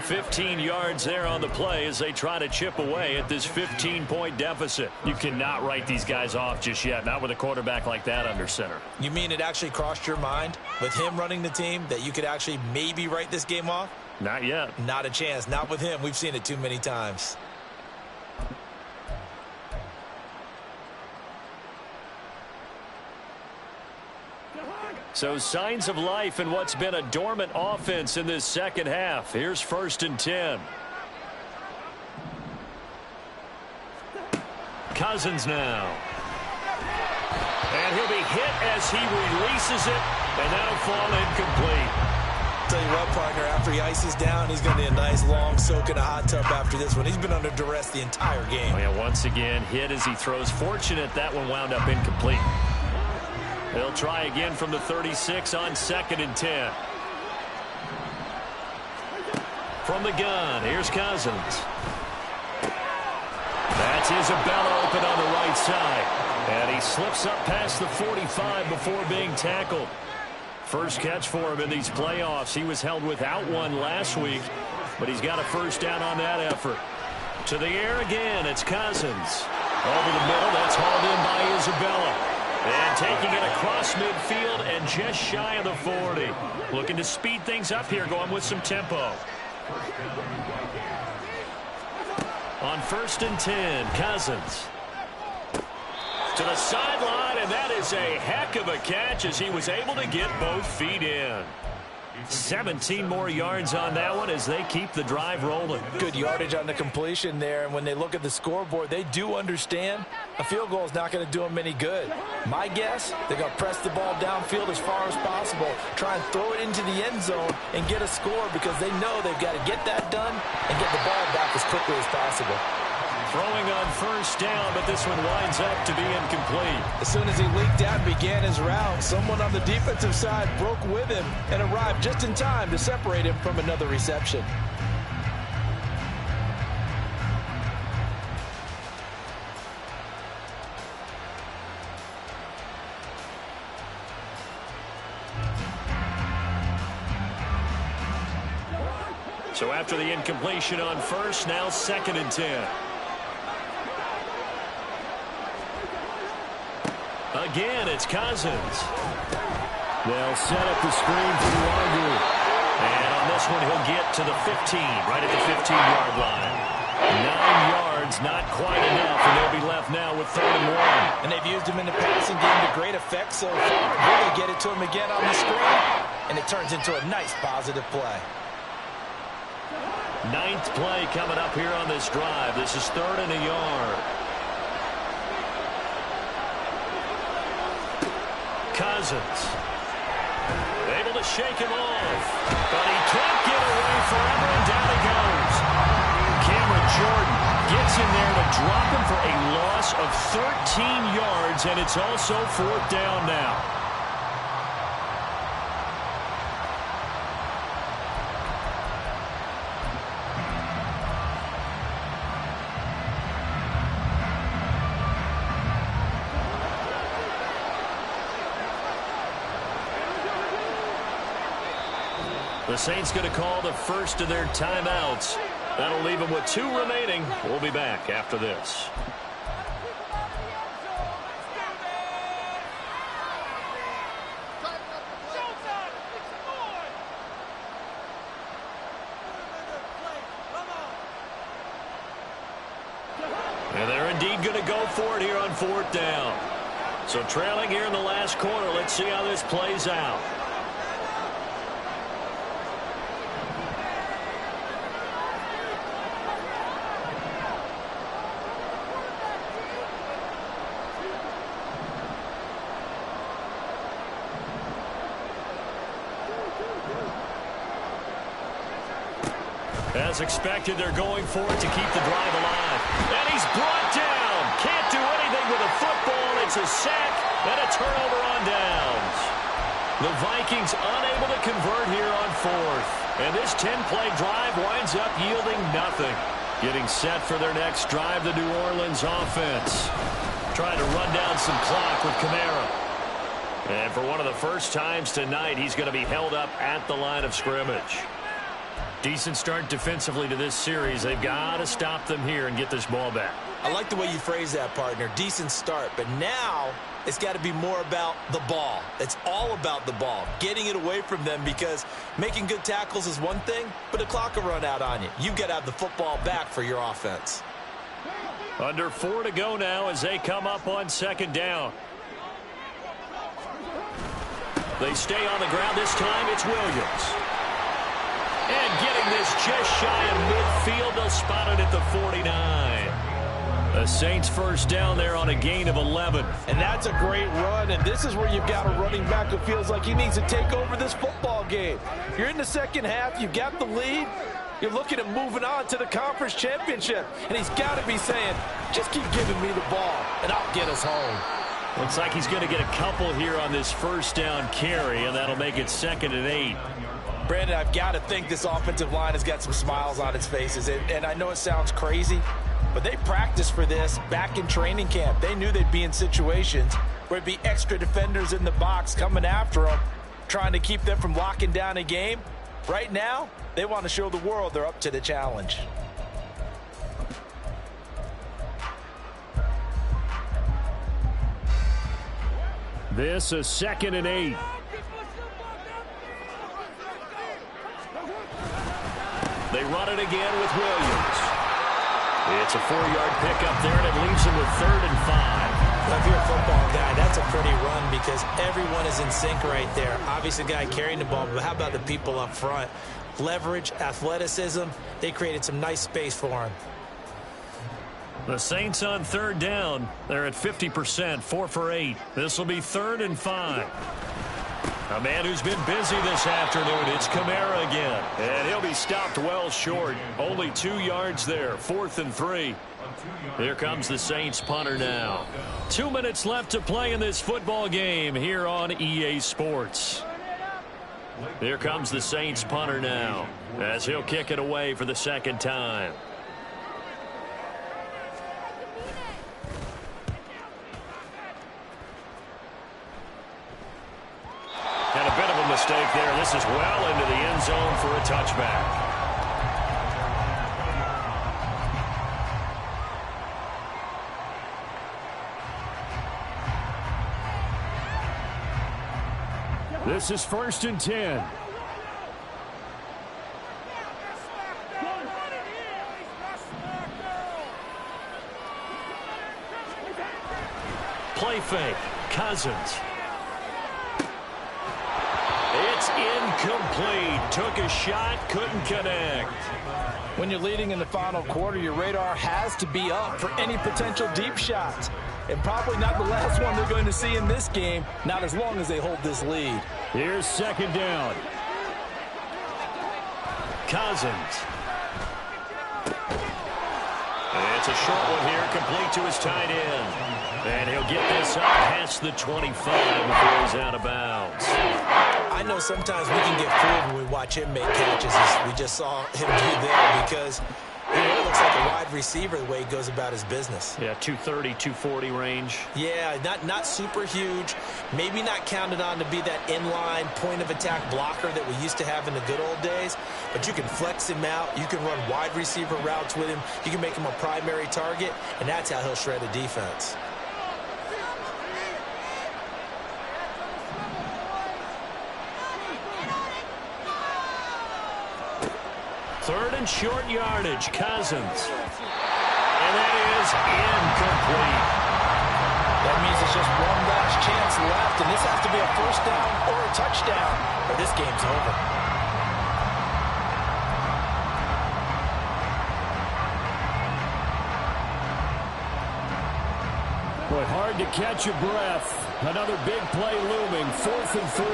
15 yards there on the play as they try to chip away at this 15-point deficit. You cannot write these guys off just yet, not with a quarterback like that under center. You mean it actually crossed your mind with him running the team that you could actually maybe write this game off? Not yet. Not a chance. Not with him. We've seen it too many times. So signs of life in what's been a dormant offense in this 2nd half. Here's 1st and 10. Cousins now. And he'll be hit as he releases it, and that'll fall incomplete. Tell you what, partner, after he ices down, he's going to need a nice long soak in a hot tub after this one. He's been under duress the entire game. Oh, yeah, once again, hit as he throws. Fortunate that one wound up incomplete. They'll try again from the 36 on 2nd and 10. From the gun, here's Cousins. That's Isabella open on the right side. And he slips up past the 45 before being tackled. First catch for him in these playoffs. He was held without one last week, but he's got a 1st down on that effort. To the air again, it's Cousins. Over the middle, that's hauled in by Isabella. And taking it across midfield and just shy of the 40. Looking to speed things up here, going with some tempo. On 1st and 10, Cousins. To the sideline, and that is a heck of a catch as he was able to get both feet in. 17 more yards on that one as they keep the drive rolling. Good yardage on the completion there, and when they look at the scoreboard, they do understand a field goal is not going to do them any good. My guess, they're going to press the ball downfield as far as possible, try and throw it into the end zone and get a score because they know they've got to get that done and get the ball back as quickly as possible. Throwing on 1st down, but this one winds up to be incomplete. As soon as he leaked out and began his route, someone on the defensive side broke with him and arrived just in time to separate him from another reception. So after the incompletion on 1st, now 2nd and 10. Again, it's Cousins. They'll set up the screen for Nwangu. And on this one, he'll get to the 15, right at the 15-yard line. 9 yards, not quite enough, and they'll be left now with 3rd and 1. And they've used him in the passing game to great effect so far. Here they get it to him again on the screen, and it turns into a nice positive play. 9th play coming up here on this drive. This is 3rd and a yard. Cousins. Able to shake him off. But he can't get away forever, and down he goes. Cameron Jordan gets in there to drop him for a loss of 13 yards, and it's also 4th down now. The Saints going to call the first of their timeouts. That'll leave them with 2 remaining. We'll be back after this. And they're indeed going to go for it here on 4th down. So trailing here in the last quarter. Let's see how this plays out. As expected, they're going for it to keep the drive alive. And he's brought down. Can't do anything with a football. It's a sack and a turnover on downs. The Vikings unable to convert here on 4th. And this 10-play drive winds up yielding nothing. Getting set for their next drive, the New Orleans offense. Trying to run down some clock with Kamara. And for one of the first times tonight, he's going to be held up at the line of scrimmage. Decent start defensively to this series. They've got to stop them here and get this ball back. I like the way you phrase that, partner. Decent start. But now it's got to be more about the ball. It's all about the ball. Getting it away from them, because making good tackles is one thing, but the clock will run out on you. You've got to have the football back for your offense. Under 4 to go now as they come up on 2nd down. They stay on the ground. This time it's Williams. And getting this just shy of midfield. They'll spot it at the 49. The Saints first down there on a gain of 11. And that's a great run, and this is where you've got a running back who feels like he needs to take over this football game. You're in the second half. You've got the lead. You're looking at moving on to the conference championship. And he's got to be saying, just keep giving me the ball, and I'll get us home. Looks like he's going to get a couple here on this first down carry, and that'll make it 2nd and 8. Brandon, I've got to think this offensive line has got some smiles on its faces. And I know it sounds crazy, but they practiced for this back in training camp. They knew they'd be in situations where it'd be extra defenders in the box coming after them, trying to keep them from locking down a game. Right now, they want to show the world they're up to the challenge. This is 2nd and 8. They run it again with Williams. It's a 4-yard pickup there, and it leaves them with 3rd and 5. Now, if you're a football guy, that's a pretty run because everyone is in sync right there. Obviously, the guy carrying the ball, but how about the people up front? Leverage, athleticism, they created some nice space for him. The Saints on 3rd down. They're at 50%, 4 for 8. This will be 3rd and 5. A man who's been busy this afternoon, it's Kamara again. And he'll be stopped well short. Only 2 yards there, 4th and 3. Here comes the Saints punter now. 2 minutes left to play in this football game here on EA Sports. Here comes the Saints punter now as he'll kick it away for the 2nd time. And a bit of a mistake there. This is well into the end zone for a touchback. This is 1st and 10. Play fake. Cousins. It's incomplete. Took a shot, couldn't connect. When you're leading in the final quarter, your radar has to be up for any potential deep shots. and probably not the last one they're going to see in this game, not as long as they hold this lead. Here's second down. Cousins. It's a short one here, complete to his tight end. And he'll get this up past the 25 before he's out of bounds. I know sometimes we can get fooled when we watch him make catches, as we just saw him do there, because it looks like a wide receiver the way he goes about his business. Yeah, 230, 240 range. Yeah, not super huge. Maybe not counted on to be that inline point-of-attack blocker that we used to have in the good old days. But you can flex him out. You can run wide receiver routes with him. You can make him a primary target, and that's how he'll shred a defense. Third and short yardage, Cousins. And that is incomplete. That means it's just one last chance left, and this has to be a first down or a touchdown, or this game's over. Boy, hard to catch your breath. Another big play looming, 4th and 3.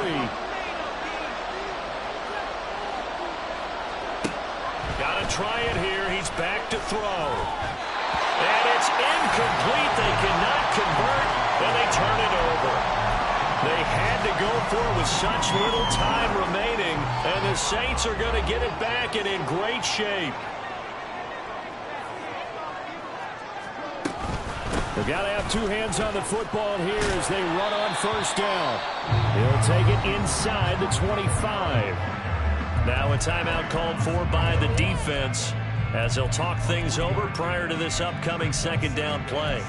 Got to try it here. He's back to throw. And it's incomplete. They cannot convert, and they turn it over. They had to go for it with such little time remaining, and the Saints are going to get it back and in great shape. They've got to have two hands on the football here as they run on first down. He'll take it inside the 25. Now a timeout called for by the defense as they'll talk things over prior to this upcoming second down play.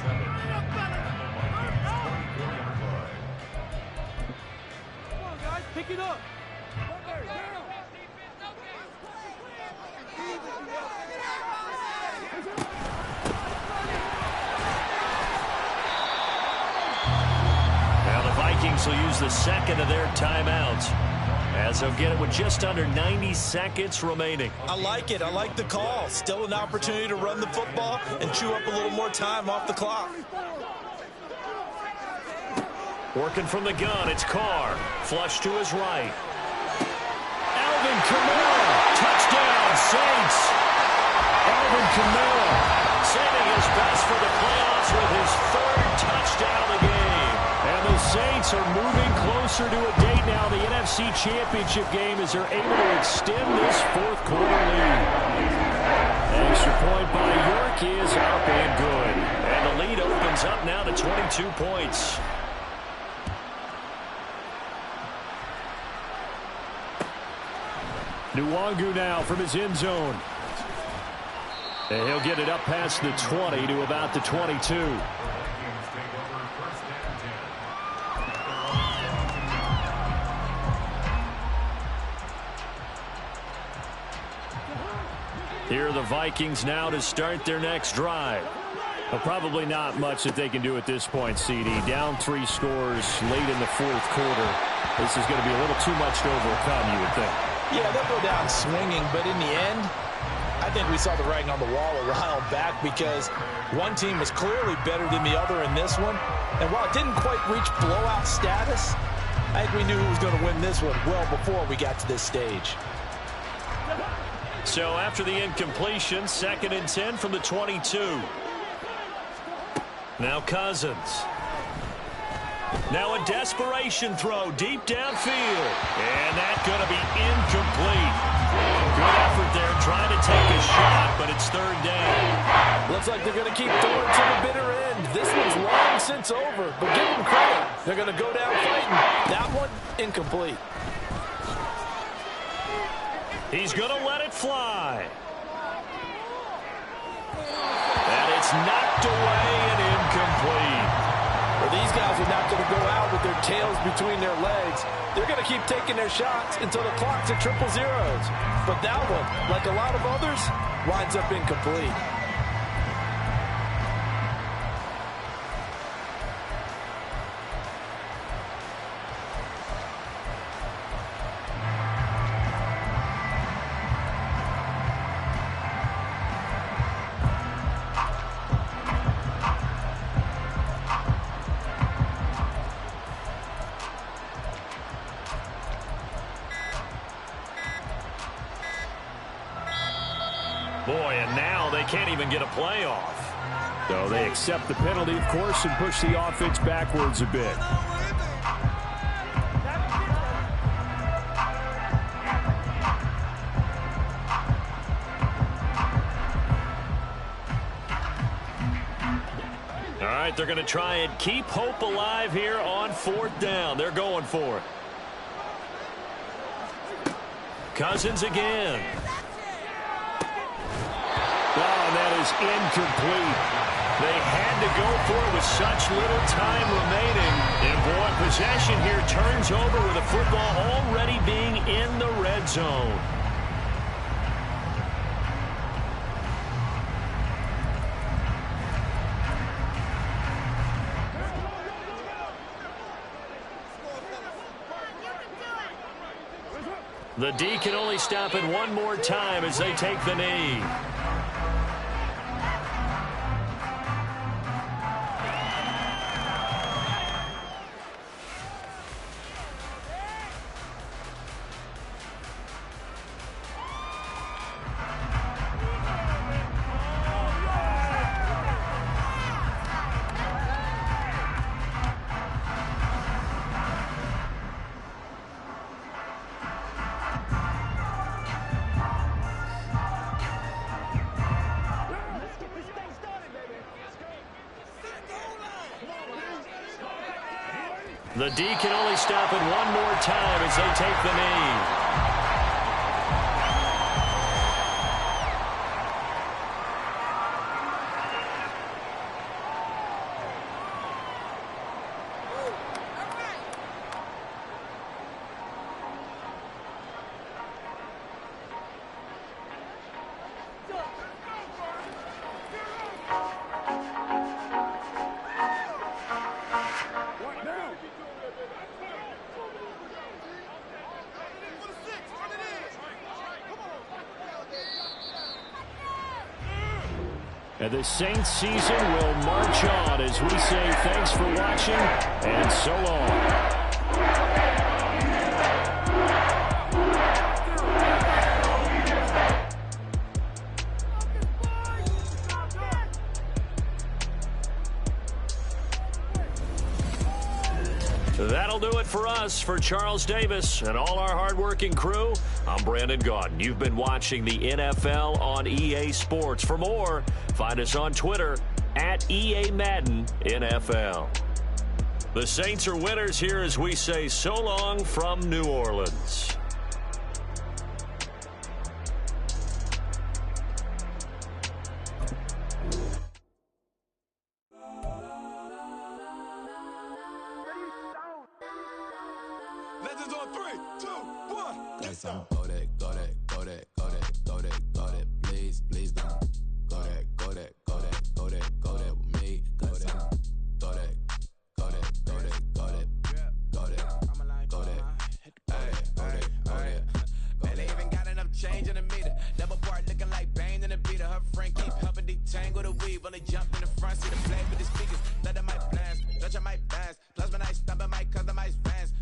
Come on, guys, pick it up. Now the Vikings will use the second of their timeouts, as they'll get it with just under 90 seconds remaining. I like it. I like the call. Still an opportunity to run the football and chew up a little more time off the clock. Working from the gun, it's Carr. Flush to his right. Alvin Kamara. Touchdown, Saints. Alvin Kamara saving his best for the playoffs with his third touchdown of the game. And the Saints are moving closer to a date now, the NFC Championship game, as they're able to extend this fourth quarter lead. Extra point by York is up and good. And the lead opens up now to 22 points. Nwangu now from his end zone. And he'll get it up past the 20 to about the 22. Here are the Vikings now to start their next drive. Well, probably not much that they can do at this point, CD. Down 3 scores late in the fourth quarter. This is going to be a little too much to overcome, you would think. Yeah, they'll go down swinging, but in the end, I think we saw the writing on the wall a while back because one team was clearly better than the other in this one. And while it didn't quite reach blowout status, I think we knew who was going to win this one well before we got to this stage. So after the incompletion, 2nd and 10 from the 22. Now Cousins. Now a desperation throw deep downfield. And that's going to be incomplete. Good effort there trying to take a shot, but it's 3rd down. Looks like they're going to keep throwing to the bitter end. This one's long since over, but give them credit. They're going to go down fighting. That one, incomplete. He's going to let it fly. And it's knocked away and incomplete. Well, these guys are not going to go out with their tails between their legs. They're going to keep taking their shots until the clock's at 000. But that one, like a lot of others, winds up incomplete. can't even get a play off. So they accept the penalty, of course, and push the offense backwards a bit. All right, they're going to try and keep hope alive here on 4th down. They're going for it. Cousins again. Oh, and that is incomplete. They had to go for it with such little time remaining. And boy, possession here turns over with the football already being in the red zone. The D can only stop it one more time as they take the knee. The D can only stop it one more time as they take the knee. And the Saints season will march on as we say thanks for watching and so long. That'll do it for us. For Charles Davis and all our hardworking crew, I'm Brandon Gaudin. You've been watching the NFL on EA Sports. For more, find us on Twitter at EA Madden NFL. The Saints are winners here as we say so long from New Orleans. Legends on 3, 2, 1. Got some go that, go that, go that, go that, go that, go that. Please, please don't go that, go that, go that, go that, go that with me. Go that, go that, go that, go that, go that, go that, go that, go that, go that. They even got enough change in the meter. Double part looking like Bane in the beater. Her friend keep helping detangle the weave. Only jump in the front, see the flame with the speakers. Let them might blast, touch them might dance. Plus when I stop at my customized vans.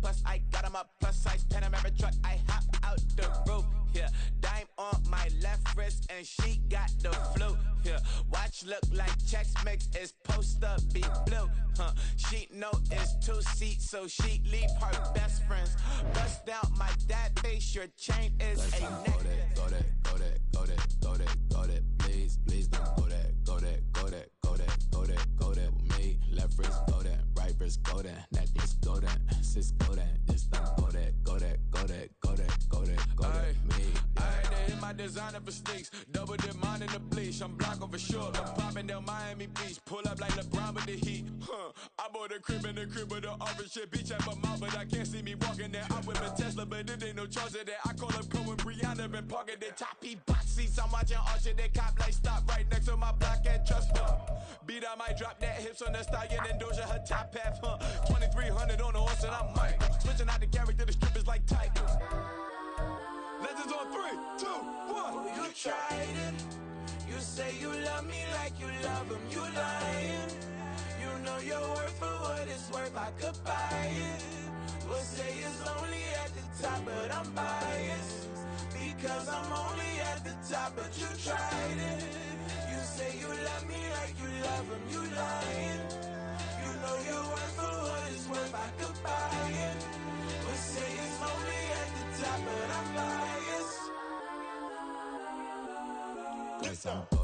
Plus I got them up. Plus size Panamera truck. I hop out the roof. Yeah, dime on my left wrist and she got the flu. Yeah, watch look like Chex Mix is supposed to be blue. She know it's 2 seats, so she leave her best friends. Bust down my dad face. Your chain is a necklace. Go that, go that, go that, go that, go that. Please, please don't go that, go that, go that, go that, go that, go that with me. Left wrist go that, right wrist go that, necklace go that, sis go that. Just don't go that, go that, go that, go that, go that, go that with me. I had to hit my designer for sneaks. Double dip mine in the bleach. I'm blocking for sure. I'm popping down Miami Beach. Pull up like LeBron with the heat. I bought a crib in the crib with the orange shit. Beach at my mouth, but I can't see me walking there. I'm with a Tesla, but it ain't no charge of that. I call up Cohen Brianna, been parking the top P box seats. I'm watching Archer, they cop like stop right next to my block and trust me. Beat I might drop that hips on the stallion and Doja her top half. 2300 on the horse and I'm Mike. Switching out the character, the strippers like Tigers. Legends on 3, 2, 1. Oh, you tried it. You say you love me like you love him. You lying. You know your worth for what it's worth. I could buy it. Will say it's lonely at the top, but I'm biased. Because I'm only at the top, but you tried it. You say you love me like you love him, you lying. You know you're worth for what it's worth, I could buy it. Will say it's lonely at the top, but I'm biased. Cause I'm